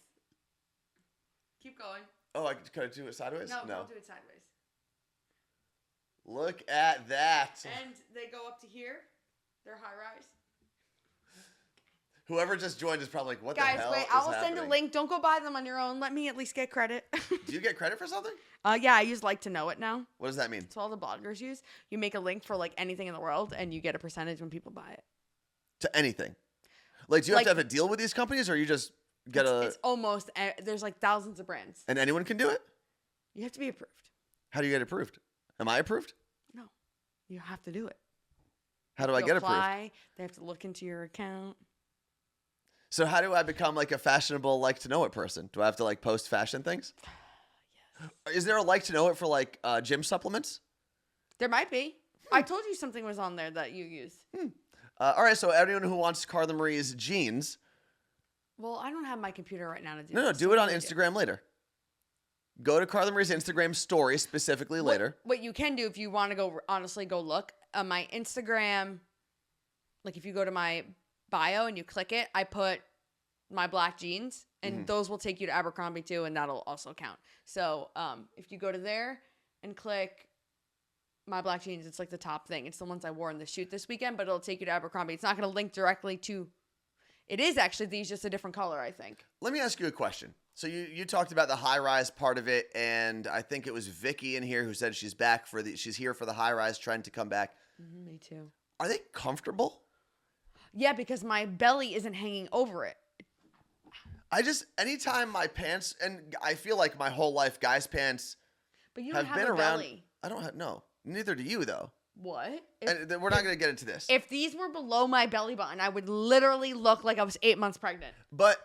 Speaker 2: Keep going.
Speaker 1: Oh, could I do it sideways?
Speaker 2: No, don't do it sideways.
Speaker 1: Look at that.
Speaker 2: And they go up to here. They're high rise.
Speaker 1: Whoever just joined is probably like, what
Speaker 2: Guys,
Speaker 1: the hell
Speaker 2: wait, I will send a link. Don't go buy them on your own. Let me at least get credit.
Speaker 1: Do you get credit for something?
Speaker 2: Yeah, I use Like to Know It now.
Speaker 1: What does that mean?
Speaker 2: It's all the bloggers use. You make a link for like anything in the world and you get a percentage when people buy it.
Speaker 1: To anything? Like, do you have to have a deal with these companies or you just get
Speaker 2: It's almost, there's like thousands of brands.
Speaker 1: And anyone can do it?
Speaker 2: You have to be approved.
Speaker 1: How do you get approved? Am I approved?
Speaker 2: No, you have to do it.
Speaker 1: How do I get approved?
Speaker 2: They have to look into your account.
Speaker 1: So how do I become like a fashionable Like to Know It person? Do I have to like post fashion things? Yes. Is there a Like to Know It for like gym supplements?
Speaker 2: There might be. I told you something was on there that you use.
Speaker 1: All right, so everyone who wants Carla Marie's jeans.
Speaker 2: Well, I don't have my computer right now to do
Speaker 1: No, do it on Instagram later. Go to Carla Marie's Instagram story specifically later.
Speaker 2: What you can do if you want to go, honestly, go look. On my Instagram, like if you go to my bio and you click it, I put my black jeans, and those will take you to Abercrombie too, and that'll also count. So if you go to there and click my black jeans, it's like the top thing. It's the ones I wore in the shoot this weekend, but it'll take you to Abercrombie. It's not going to link directly to... It is actually these, just a different color, I think.
Speaker 1: Let me ask you a question. So you talked about the high-rise part of it, and I think it was Vicky in here who said she's back she's here for the high-rise trend to come back.
Speaker 2: Me too.
Speaker 1: Are they comfortable?
Speaker 2: Yeah, because my belly isn't hanging over it.
Speaker 1: Anytime my pants, and I feel like my whole life, guys' pants
Speaker 2: but you don't
Speaker 1: have
Speaker 2: have
Speaker 1: been
Speaker 2: a
Speaker 1: around.
Speaker 2: belly.
Speaker 1: I don't have, no. Neither do you, though.
Speaker 2: What?
Speaker 1: And we're not going to get into this.
Speaker 2: If these were below my belly button, I would literally look like I was 8 months pregnant.
Speaker 1: But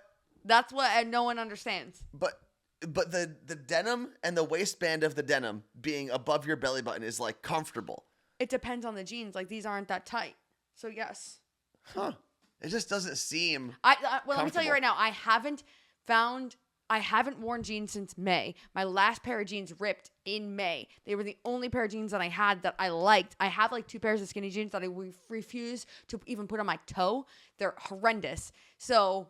Speaker 2: that's what no one understands.
Speaker 1: But the denim and the waistband of the denim being above your belly button is like comfortable.
Speaker 2: It depends on the jeans. Like these aren't that tight. So yes.
Speaker 1: Huh. It just doesn't seem
Speaker 2: well, let me tell you right now, I haven't worn jeans since May. My last pair of jeans ripped in May. They were the only pair of jeans that I had that I liked. I have like 2 pairs of skinny jeans that I refuse to even put on my toe. They're horrendous. So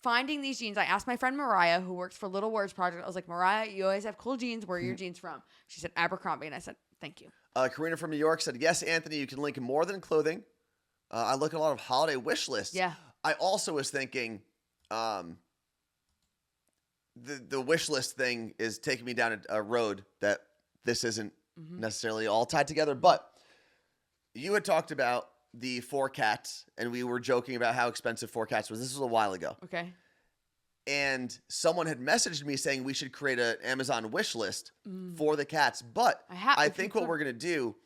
Speaker 2: finding these jeans, I asked my friend Mariah, who works for Little Words Project. I was like, Mariah, you always have cool jeans. Where are your jeans from? She said Abercrombie, and I said, thank you.
Speaker 1: Karina from New York said, yes, Anthony, you can link more than clothing. I look at a lot of holiday wish lists.
Speaker 2: Yeah.
Speaker 1: I also was thinking the wish list thing is taking me down a road that this isn't necessarily all tied together. But you had talked about the 4 cats, and we were joking about how expensive 4 cats was. This was a while ago.
Speaker 2: Okay.
Speaker 1: And someone had messaged me saying we should create an Amazon wish list for the cats. But I think what we're going to do,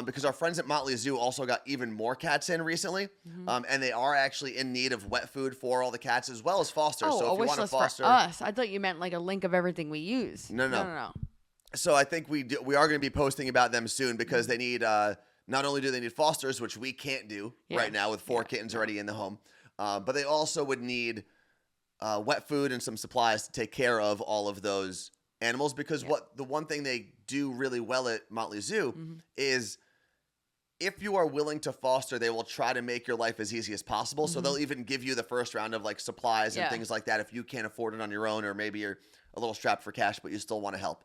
Speaker 1: because our friends at Motley Zoo also got even more cats in recently, and they are actually in need of wet food for all the cats as well as foster.
Speaker 2: Oh,
Speaker 1: so
Speaker 2: a
Speaker 1: if you
Speaker 2: wish
Speaker 1: want to
Speaker 2: list
Speaker 1: foster,
Speaker 2: for us. I thought you meant like a link of everything we use.
Speaker 1: No. So I think we are going to be posting about them soon because they need not only do they need fosters, which we can't do right now with 4 kittens already in the home, but they also would need wet food and some supplies to take care of all of those animals. Because the one thing they do really well at Motley Zoo is if you are willing to foster, they will try to make your life as easy as possible. So they'll even give you the first round of like supplies and things like that if you can't afford it on your own, or maybe you're a little strapped for cash, but you still want to help.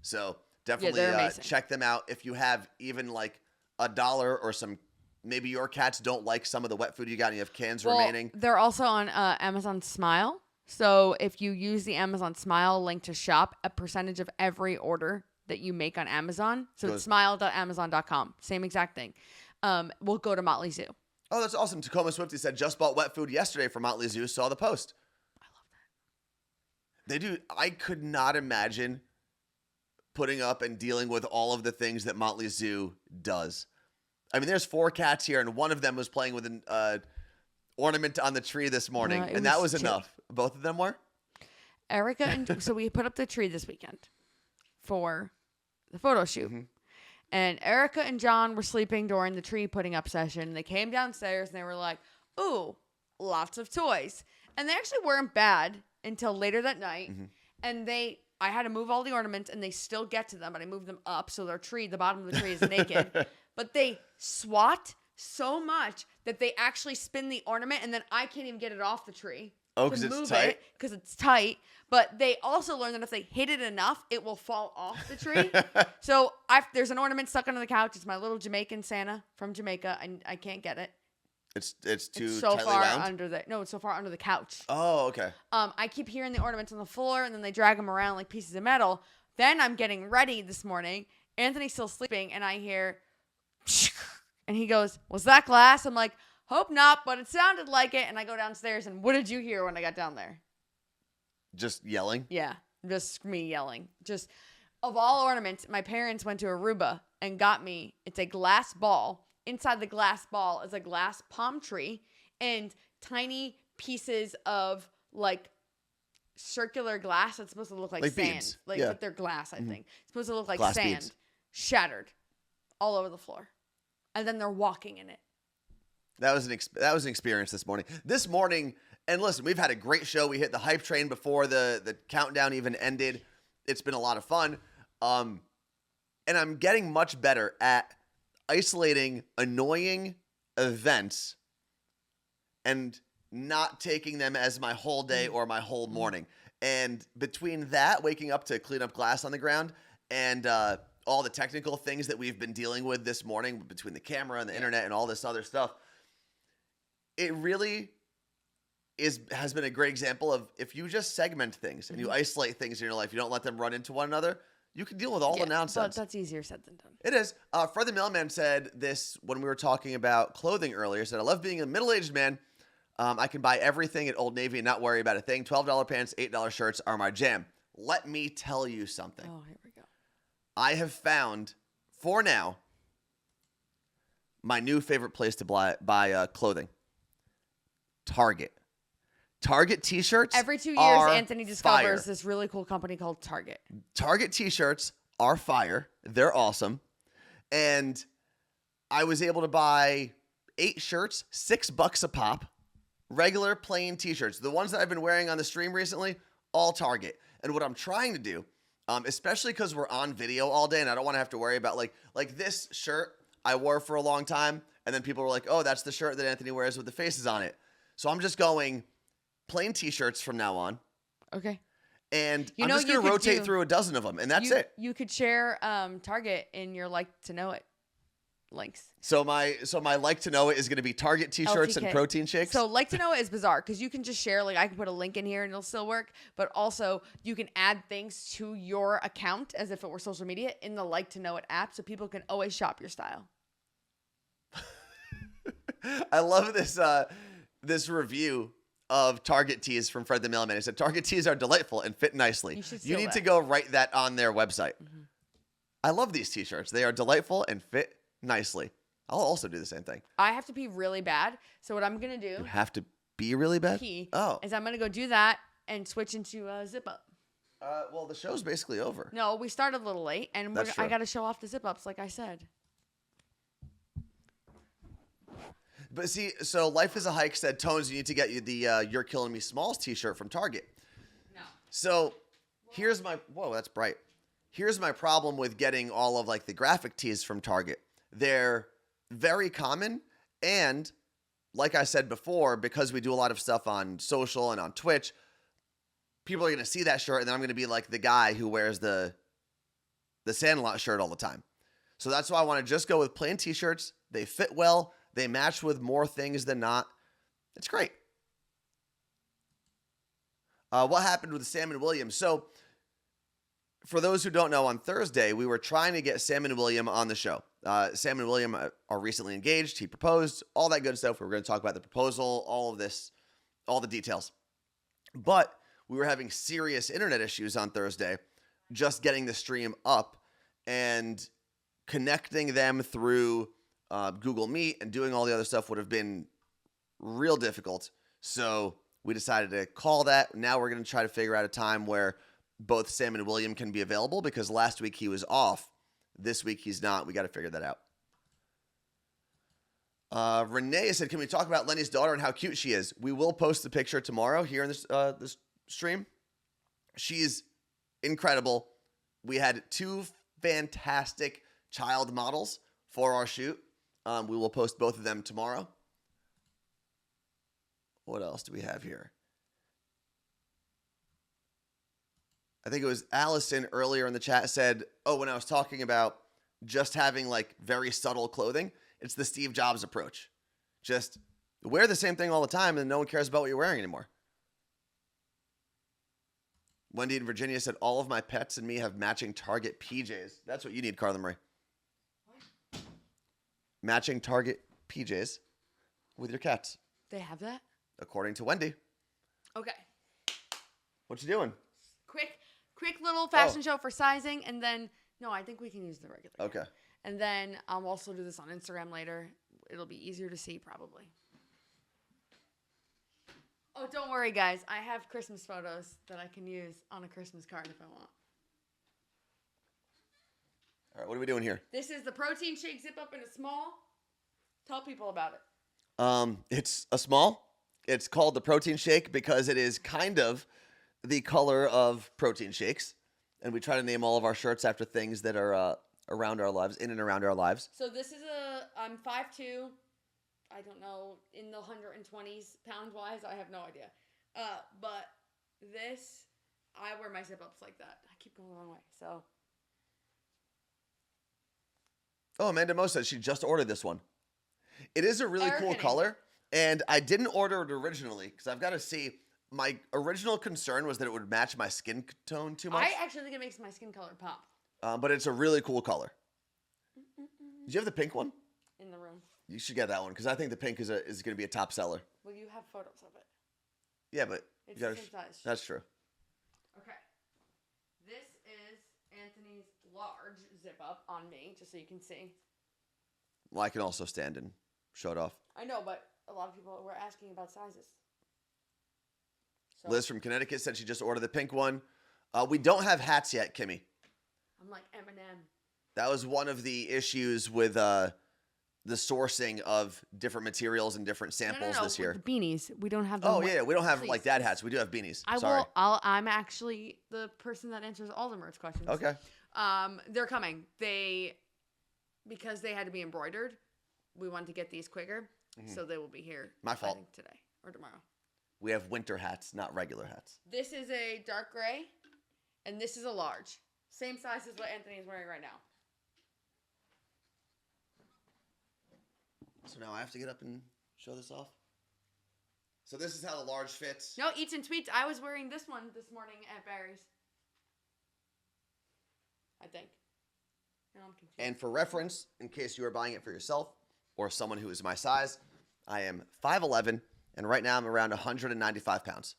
Speaker 1: So definitely check them out. If you have even like $1 or some, maybe your cats don't like some of the wet food you got and you have cans remaining.
Speaker 2: They're also on Amazon Smile. So if you use the Amazon Smile link to shop, a percentage of every order that you make on Amazon, so it's smile.amazon.com, same exact thing, will go to Motley Zoo.
Speaker 1: Oh, that's awesome. Tacoma Swifty said, just bought wet food yesterday from Motley Zoo. Saw the post.
Speaker 2: I love that.
Speaker 1: They do. I could not imagine putting up and dealing with all of the things that Motley Zoo does. I mean, there's 4 cats here, and one of them was playing with an ornament on the tree this morning, and that was enough. Both of them were?
Speaker 2: Erica and so we put up the tree this weekend for the photo shoot. And Erica and John were sleeping during the tree putting up session. They came downstairs and they were like, ooh, lots of toys. And they actually weren't bad until later that night. And I had to move all the ornaments, and they still get to them, but I moved them up so the bottom of the tree is naked. But they swat so much that they actually spin the ornament, and then I can't even get it off the tree.
Speaker 1: Oh, because it's tight?
Speaker 2: Because it's tight. But they also learned that if they hit it enough, it will fall off the tree. So there's an ornament stuck under the couch. It's my little Jamaican Santa from Jamaica. I can't get it.
Speaker 1: It's too
Speaker 2: so
Speaker 1: tightly
Speaker 2: far
Speaker 1: wound?
Speaker 2: it's so far under the couch.
Speaker 1: Oh, okay.
Speaker 2: I keep hearing the ornaments on the floor, and then they drag them around like pieces of metal. Then I'm getting ready this morning. Anthony's still sleeping, and I hear, and he goes, was that glass? I'm like, hope not, but it sounded like it. And I go downstairs, and what did you hear when I got down there?
Speaker 1: Just yelling?
Speaker 2: Yeah, just me yelling. Just, of all ornaments, my parents went to Aruba and got me, it's a glass ball. Inside the glass ball is a glass palm tree and tiny pieces of like circular glass that's supposed to look like sand.
Speaker 1: Beads.
Speaker 2: But they're glass, I think. It's supposed to look like
Speaker 1: glass
Speaker 2: sand.
Speaker 1: beads.
Speaker 2: Shattered all over the floor. And then they're walking in it.
Speaker 1: That was an experience this morning. This morning, and listen, we've had a great show. We hit the hype train before the countdown even ended. It's been a lot of fun. And I'm getting much better at isolating annoying events and not taking them as my whole day or my whole morning. And between that, waking up to clean up glass on the ground, and all the technical things that we've been dealing with this morning between the camera and the internet and all this other stuff, it really has been a great example of if you just segment things and you isolate things in your life, you don't let them run into one another, you can deal with all the nonsense.
Speaker 2: But that's easier said than done.
Speaker 1: It is. Fred the Mailman said this when we were talking about clothing earlier. He said, I love being a middle-aged man. I can buy everything at Old Navy and not worry about a thing. $12 pants, $8 shirts are my jam. Let me tell you something.
Speaker 2: Oh, here we go.
Speaker 1: I have found, for now, my new favorite place to buy clothing. Target. Target t-shirts
Speaker 2: Every 2 years, Anthony discovers this really cool company called Target.
Speaker 1: Target t-shirts are fire. They're awesome. And I was able to buy 8 shirts, $6 a pop. Regular plain t-shirts. The ones that I've been wearing on the stream recently, all Target. And what I'm trying to do, especially because we're on video all day and I don't want to have to worry about like this shirt I wore for a long time. And then people were like, oh, that's the shirt that Anthony wears with the faces on it. So I'm just going plain t-shirts from now on.
Speaker 2: Okay.
Speaker 1: And I'm just going to rotate through a dozen of them, and that's it.
Speaker 2: You could share Target in your like to know it links.
Speaker 1: So my like to know it is going to be Target t-shirts and
Speaker 2: LTK.
Speaker 1: protein shakes.
Speaker 2: So like to know it is bizarre because you can just share, like I can put a link in here and it'll still work, but also you can add things to your account as if it were social media in the like to know it app, so people can always shop your style.
Speaker 1: I love this review of Target tees from Fred the Mailman. It said Target tees are delightful and fit nicely. You need to go write that on their website. Mm-hmm. I love these t-shirts. They are delightful and fit nicely. I'll also do the same thing.
Speaker 2: I have to pee really bad, so what I'm gonna do?
Speaker 1: You have to be really bad.
Speaker 2: Is I'm gonna go do that and switch into zip up.
Speaker 1: Well, the show's basically over.
Speaker 2: No, we started a little late, and I got to show off the zip ups, like I said.
Speaker 1: But see, so Life is a Hike said, Tones, you need to get you the You're Killing Me Smalls t-shirt from Target.
Speaker 2: No.
Speaker 1: So here's my, whoa, that's bright. Here's my problem with getting all of like the graphic tees from Target. They're very common. And like I said before, because we do a lot of stuff on social and on Twitch, people are going to see that shirt and then I'm going to be like the guy who wears the Sandlot shirt all the time. So that's why I want to just go with plain t-shirts. They fit well. They match with more things than not. It's great. What happened with Sam and William? So, for those who don't know, on Thursday, we were trying to get Sam and William on the show. Sam and William are recently engaged. He proposed, all that good stuff. We were going to talk about the proposal, all of this, all the details. But we were having serious internet issues on Thursday, just getting the stream up and connecting them through Google Meet and doing all the other stuff would have been real difficult. So we decided to call that. Now we're going to try to figure out a time where both Sam and William can be available because last week he was off. This week he's not. We got to figure that out. Renee said, can we talk about Lenny's daughter and how cute she is? We will post the picture tomorrow here in this stream. She's incredible. We had 2 fantastic child models for our shoot. We will post both of them tomorrow. What else do we have here? I think it was Allison earlier in the chat said, oh, when I was talking about just having like very subtle clothing, it's the Steve Jobs approach. Just wear the same thing all the time and no one cares about what you're wearing anymore. Wendy in Virginia said, all of my pets and me have matching Target PJs. That's what you need, Carla Marie. Matching Target PJs with your cats.
Speaker 2: They have that?
Speaker 1: According to Wendy.
Speaker 2: Okay.
Speaker 1: What you doing?
Speaker 2: Quick little fashion show for sizing, and then, no, I think we can use the regular.
Speaker 1: Okay.
Speaker 2: And then I'll also do this on Instagram later. It'll be easier to see, probably. Oh, don't worry, guys. I have Christmas photos that I can use on a Christmas card if I want.
Speaker 1: All right, what are we doing here?
Speaker 2: This is the protein shake zip up in a small. Tell people about it.
Speaker 1: It's a small. It's called the protein shake because it is kind of the color of protein shakes. And we try to name all of our shirts after things that are around our lives, in and around our lives.
Speaker 2: So this is I'm 5'2". I don't know, in the 120s pound-wise. I have no idea. But this, I wear my zip-ups like that. I keep going the wrong way, so.
Speaker 1: Oh, Amanda Mo says she just ordered this one. It is a really cool color, and I didn't order it originally because I've got to see. My original concern was that it would match my skin tone too much.
Speaker 2: I actually think it makes my skin color pop.
Speaker 1: But it's a really cool color. Did you have the pink one?
Speaker 2: In the room.
Speaker 1: You should get that one because I think the pink is going to be a top seller.
Speaker 2: Well, you have photos of it.
Speaker 1: Yeah, but
Speaker 2: it's the same size.
Speaker 1: That's true.
Speaker 2: Okay. This is Anthony's large zip up on me, just so you can see.
Speaker 1: Well, I can also stand and show it off.
Speaker 2: I know, but a lot of people were asking about sizes. So.
Speaker 1: Liz from Connecticut said she just ordered the pink one. We don't have hats yet, Kimmy.
Speaker 2: I'm like Eminem.
Speaker 1: That was one of the issues with the sourcing of different materials and different samples this year.
Speaker 2: The beanies. We don't have them.
Speaker 1: Oh, yeah. We don't have like dad hats. We do have beanies.
Speaker 2: I'm actually the person that answers all the merch questions.
Speaker 1: Okay.
Speaker 2: They're coming. Because they had to be embroidered, we wanted to get these quicker. Mm-hmm. So they will be here.
Speaker 1: My fault.
Speaker 2: I think today or tomorrow.
Speaker 1: We have winter hats, not regular hats.
Speaker 2: This is a dark gray, and this is a large. Same size as what Anthony is wearing right now.
Speaker 1: So now I have to get up and show this off. So this is how the large fits.
Speaker 2: No, Eats and Tweets. I was wearing this one this morning at Barry's. I think. No, I'm confused.
Speaker 1: And for reference, in case you are buying it for yourself or someone who is my size, I am 5'11", and right now I'm around 195 pounds.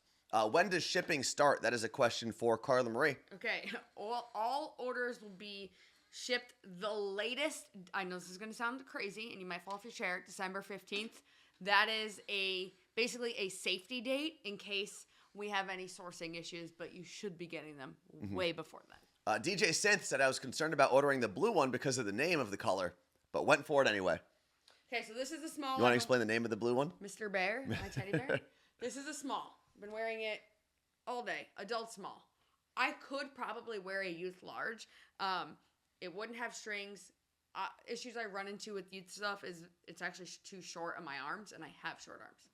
Speaker 1: When does shipping start? That is a question for Carla Marie.
Speaker 2: Okay, all orders will be shipped the latest. I know this is going to sound crazy, and you might fall off your chair. December 15th. That is basically a safety date in case we have any sourcing issues, but you should be getting them way before then.
Speaker 1: DJ Synth said I was concerned about ordering the blue one because of the name of the color, but went for it anyway.
Speaker 2: Okay, so this is a small one.
Speaker 1: You want to explain the name of the blue one?
Speaker 2: Mr. Bear, my teddy bear. This is a small. Been wearing it all day. Adult small. I could probably wear a youth large. It wouldn't have strings. Issues I run into with youth stuff is it's actually too short on my arms, and I have short arms.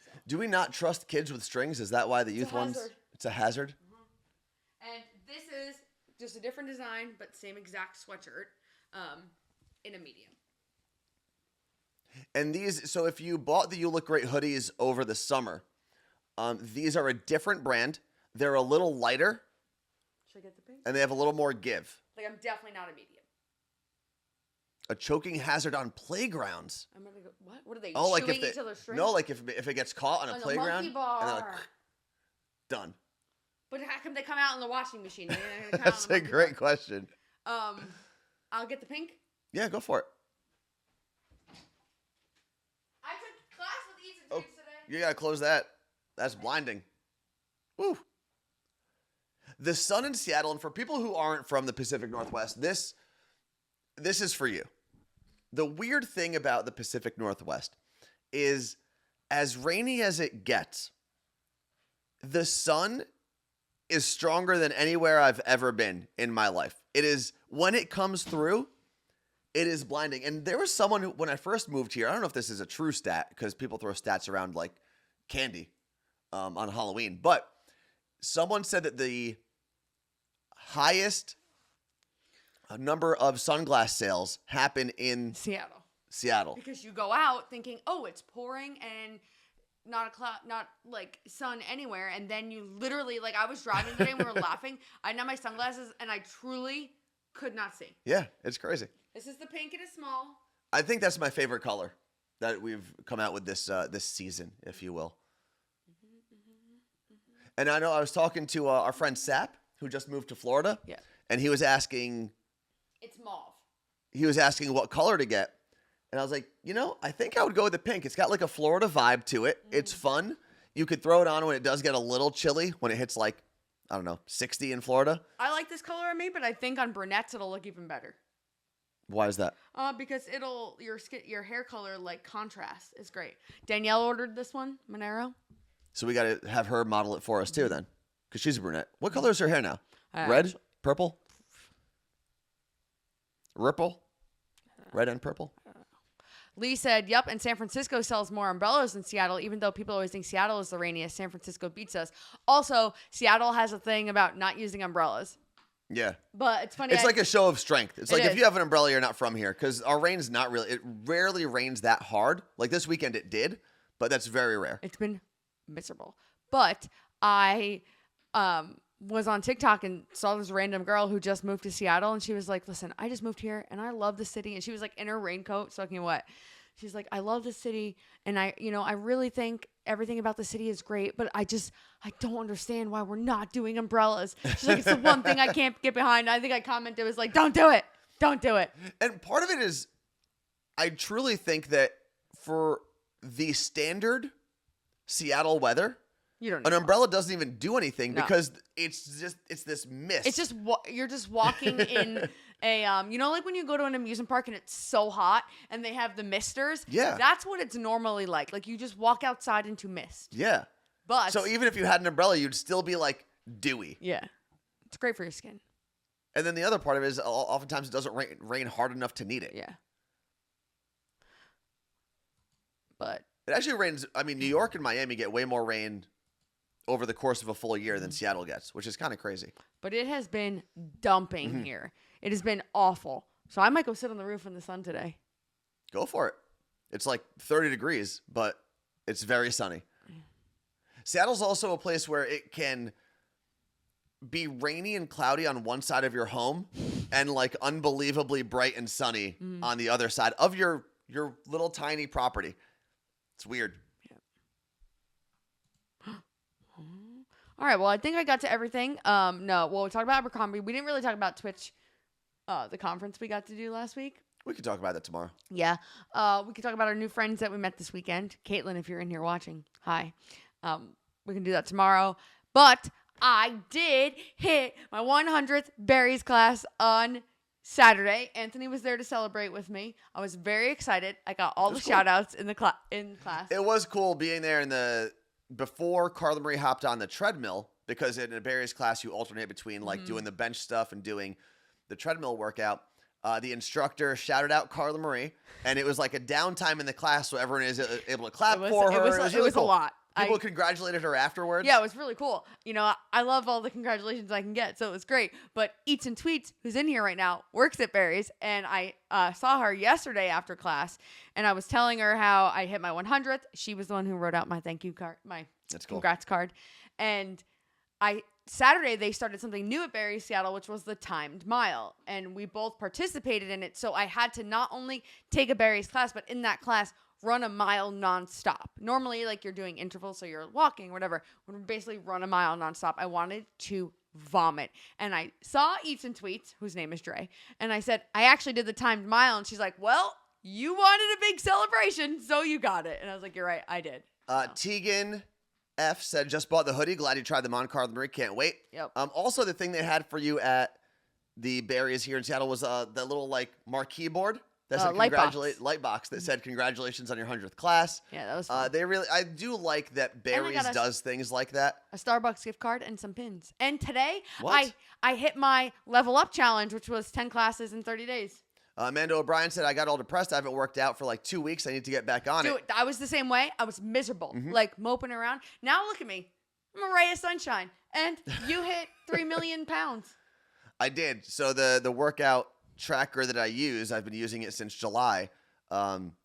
Speaker 2: So.
Speaker 1: Do we not trust kids with strings? Is that why the youth ones? It's a hazard.
Speaker 2: And this is just a different design, but same exact sweatshirt in a medium.
Speaker 1: And these, so if you bought the You Look Great hoodies over the summer, these are a different brand. They're a little lighter.
Speaker 2: Should I get the pink?
Speaker 1: And they have a little more give.
Speaker 2: Like, I'm definitely not a medium.
Speaker 1: A choking hazard on playgrounds.
Speaker 2: I'm gonna go. What? What are they?
Speaker 1: Oh, like
Speaker 2: chewing
Speaker 1: if
Speaker 2: each other's strings?
Speaker 1: no, like if it gets caught on a playground,
Speaker 2: monkey bar.
Speaker 1: and they're like, done.
Speaker 2: But how come they come out in the washing machine?
Speaker 1: That's a great question.
Speaker 2: I'll get the pink.
Speaker 1: Yeah, go for it.
Speaker 2: I took class with Eats and Tweets today.
Speaker 1: You gotta close that. That's blinding. Woo. The sun in Seattle, and for people who aren't from the Pacific Northwest, this is for you. The weird thing about the Pacific Northwest is, as rainy as it gets, the sun is stronger than anywhere I've ever been in my life. It is, when it comes through, it is blinding. And there was someone who, when I first moved here, I don't know if this is a true stat because people throw stats around like candy on Halloween, but someone said that the highest number of sunglass sales happen in Seattle.
Speaker 2: Because you go out thinking, oh, it's pouring and not a cloud, not like sun anywhere. And then you literally, like, I was driving today and we were laughing. I didn't have my sunglasses and I truly could not see.
Speaker 1: Yeah, it's crazy.
Speaker 2: This is the pink. It is small.
Speaker 1: I think that's my favorite color that we've come out with this season, if you will. And I know I was talking to our friend Sap, who just moved to Florida.
Speaker 2: Yeah.
Speaker 1: And he was asking.
Speaker 2: It's mauve.
Speaker 1: He was asking what color to get. And I was like, I think I would go with the pink. It's got like a Florida vibe to it. It's fun. You could throw it on when it does get a little chilly, when it hits like, I don't know, 60 in Florida.
Speaker 2: I like this color on me, but I think on brunettes it'll look even better.
Speaker 1: Why is that?
Speaker 2: Because your hair color like contrast is great. Danielle ordered this one, Monero.
Speaker 1: So we got to have her model it for us too then, because she's a brunette. What color is her hair now? Red? Purple? Ripple? Red and purple?
Speaker 2: Lee said, yep, and San Francisco sells more umbrellas than Seattle, even though people always think Seattle is the rainiest. San Francisco beats us. Also, Seattle has a thing about not using umbrellas.
Speaker 1: Yeah.
Speaker 2: But it's funny.
Speaker 1: It's like a show of strength. It's like
Speaker 2: is.
Speaker 1: If you have an umbrella, you're not from here, because our rain's not really, it rarely rains that hard. Like this weekend it did, but that's very rare.
Speaker 2: It's been miserable. But I was on TikTok and saw this random girl who just moved to Seattle, and she was like, listen, I just moved here and I love the city. And she was like in her raincoat soaking wet. She's like, I love the city, and I really think everything about the city is great, but I don't understand why we're not doing umbrellas. She's like, it's the one thing I can't get behind. I think I commented, was like, don't do it. Don't do it.
Speaker 1: And part of it is, I truly think that for the standard Seattle weather, an umbrella doesn't even do anything because it's this mist.
Speaker 2: It's just you're just walking in a like when you go to an amusement park and it's so hot and they have the misters.
Speaker 1: Yeah,
Speaker 2: that's what it's normally like. Like you just walk outside into mist.
Speaker 1: Yeah,
Speaker 2: but
Speaker 1: so even if you had an umbrella, you'd still be like dewy.
Speaker 2: Yeah, it's great for your skin.
Speaker 1: And then the other part of it is oftentimes it doesn't rain hard enough to need it.
Speaker 2: Yeah, but
Speaker 1: it actually rains. I mean, New York and Miami get way more rain over the course of a full year than Seattle gets, which is kind of crazy.
Speaker 2: But it has been dumping here. It has been awful. So I might go sit on the roof in the sun today.
Speaker 1: Go for it. It's like 30 degrees, but it's very sunny. Seattle's also a place where it can be rainy and cloudy on one side of your home and like unbelievably bright and sunny on the other side of your little tiny property. It's weird.
Speaker 2: Yeah. All right. Well, I think I got to everything. No. Well, we talked about Abercrombie. We didn't really talk about Twitch, the conference we got to do last week.
Speaker 1: We could talk about that tomorrow.
Speaker 2: Yeah. We could talk about our new friends that we met this weekend. Caitlin, if you're in here watching, hi. We can do that tomorrow. But I did hit my 100th berries class on Saturday. Anthony was there to celebrate with me. I was very excited. I got all the shout outs in class.
Speaker 1: It was cool being there before Carla Marie hopped on the treadmill, because in a berries class you alternate between like doing the bench stuff and doing the treadmill workout. The instructor shouted out Carla Marie, and it was like a downtime in the class, so everyone is able to clap for her.
Speaker 2: It was a lot.
Speaker 1: People congratulated her afterwards.
Speaker 2: Yeah, it was really cool. You know, I love all the congratulations I can get, so it was great. But Eats and Tweets, who's in here right now, works at Barry's, and I saw her yesterday after class, and I was telling her how I hit my 100th. She was the one who wrote out my thank you card, my congrats card. And Saturday, they started something new at Barry's Seattle, which was the timed mile, and we both participated in it. So I had to not only take a Barry's class, but in that class, run a mile nonstop. Normally, like you're doing intervals, so you're walking, whatever. When we basically run a mile nonstop, I wanted to vomit. And I saw Eats and Tweets, whose name is Dre, and I said, I actually did the timed mile. And she's like, well, you wanted a big celebration, so you got it. And I was like, you're right, I did.
Speaker 1: Tegan F said, just bought the hoodie. Glad you tried them on, Carla Marie. Can't wait.
Speaker 2: Yep.
Speaker 1: Also, the thing they had for you at the Barry's here in Seattle was the little like marquee board. That said light box that said congratulations on your 100th class.
Speaker 2: Yeah, that was fun.
Speaker 1: I do like that Barry's does things like that.
Speaker 2: A Starbucks gift card and some pins. And today I hit my level up challenge, which was 10 classes in 30 days.
Speaker 1: Amanda O'Brien said, I got all depressed. I haven't worked out for like 2 weeks. I need to get back on it.
Speaker 2: I was the same way. I was miserable, like moping around. Now look at me. I'm a ray of sunshine. And you hit 3 million pounds.
Speaker 1: I did. So the workout tracker that I use, I've been using it since July,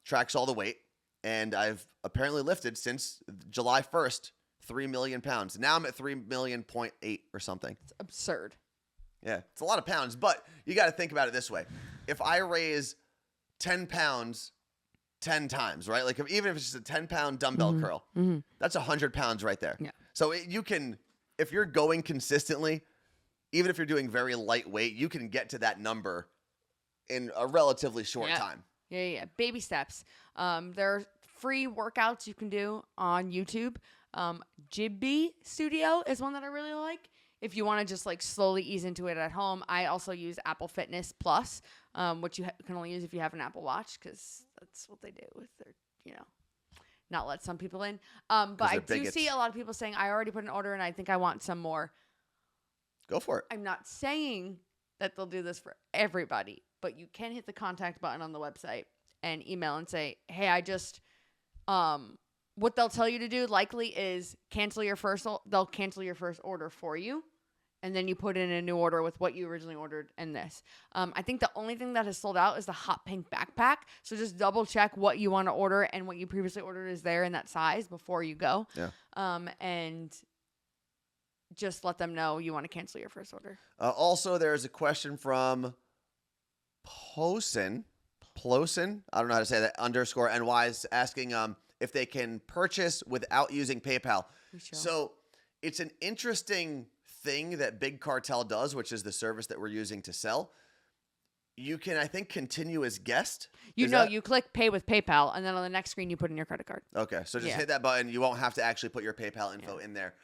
Speaker 1: tracks all the weight, and I've apparently lifted since July 1st 3 million pounds. Now I'm at 3.8 or something.
Speaker 2: It's absurd.
Speaker 1: Yeah, it's a lot of pounds, but you got to think about it this way. If I raise 10 pounds 10 times, right? Like even if it's just a 10-pound dumbbell curl, that's 100 pounds right there. Yeah. So you can, if you're going consistently, even if you're doing very lightweight, you can get to that number in a relatively short time.
Speaker 2: Yeah. Baby steps. There are free workouts you can do on YouTube. Jibby Studio is one that I really like. If you want to just like slowly ease into it at home. I also use Apple Fitness Plus, which you can only use if you have an Apple Watch, because that's what they do with their, not let some people in. But I do see a lot of people saying, I already put an order and I think I want some more.
Speaker 1: Go for it.
Speaker 2: I'm not saying that they'll do this for everybody, but you can hit the contact button on the website and email and say, hey, I just, what they'll tell you to do likely is they'll cancel your first order for you. And then you put in a new order with what you originally ordered and this. I think the only thing that has sold out is the hot pink backpack. So just double check what you want to order and what you previously ordered is there in that size before you go. Yeah. And just let them know you want to cancel your first order.
Speaker 1: Also, there's a question from Plosin. I don't know how to say that. _NY is asking if they can purchase without using PayPal.
Speaker 2: Sure.
Speaker 1: So it's an interesting thing that Big Cartel does, which is the service that we're using to sell. You can, I think, continue as guest.
Speaker 2: You click pay with PayPal, and then on the next screen, you put in your credit card.
Speaker 1: Okay, so just hit that button. You won't have to actually put your PayPal info in there.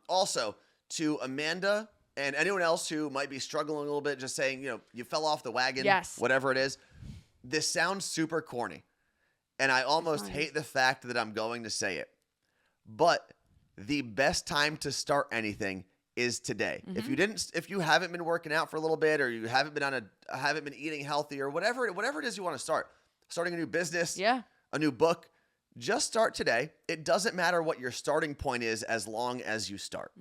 Speaker 1: Also, to Amanda and anyone else who might be struggling a little bit, just saying, you fell off the wagon, whatever it is. This sounds super corny, and I almost hate the fact that I'm going to say it. But the best time to start anything is today. If you haven't been working out for a little bit, or you haven't been eating healthy, or whatever it is you want to start, starting a new business, a new book, just start today. It doesn't matter what your starting point is as long as you start.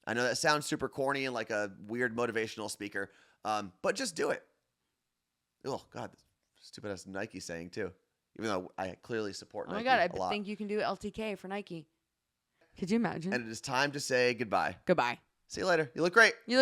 Speaker 1: I know that sounds super corny and like a weird motivational speaker, but just do it. Oh God, stupid ass Nike saying too. even though I clearly support
Speaker 2: Oh
Speaker 1: Nike
Speaker 2: my God,
Speaker 1: a lot.
Speaker 2: think you can do LTK for Nike. Could you imagine?
Speaker 1: And it is time to say goodbye.
Speaker 2: Goodbye.
Speaker 1: See you later. You look great.
Speaker 2: You look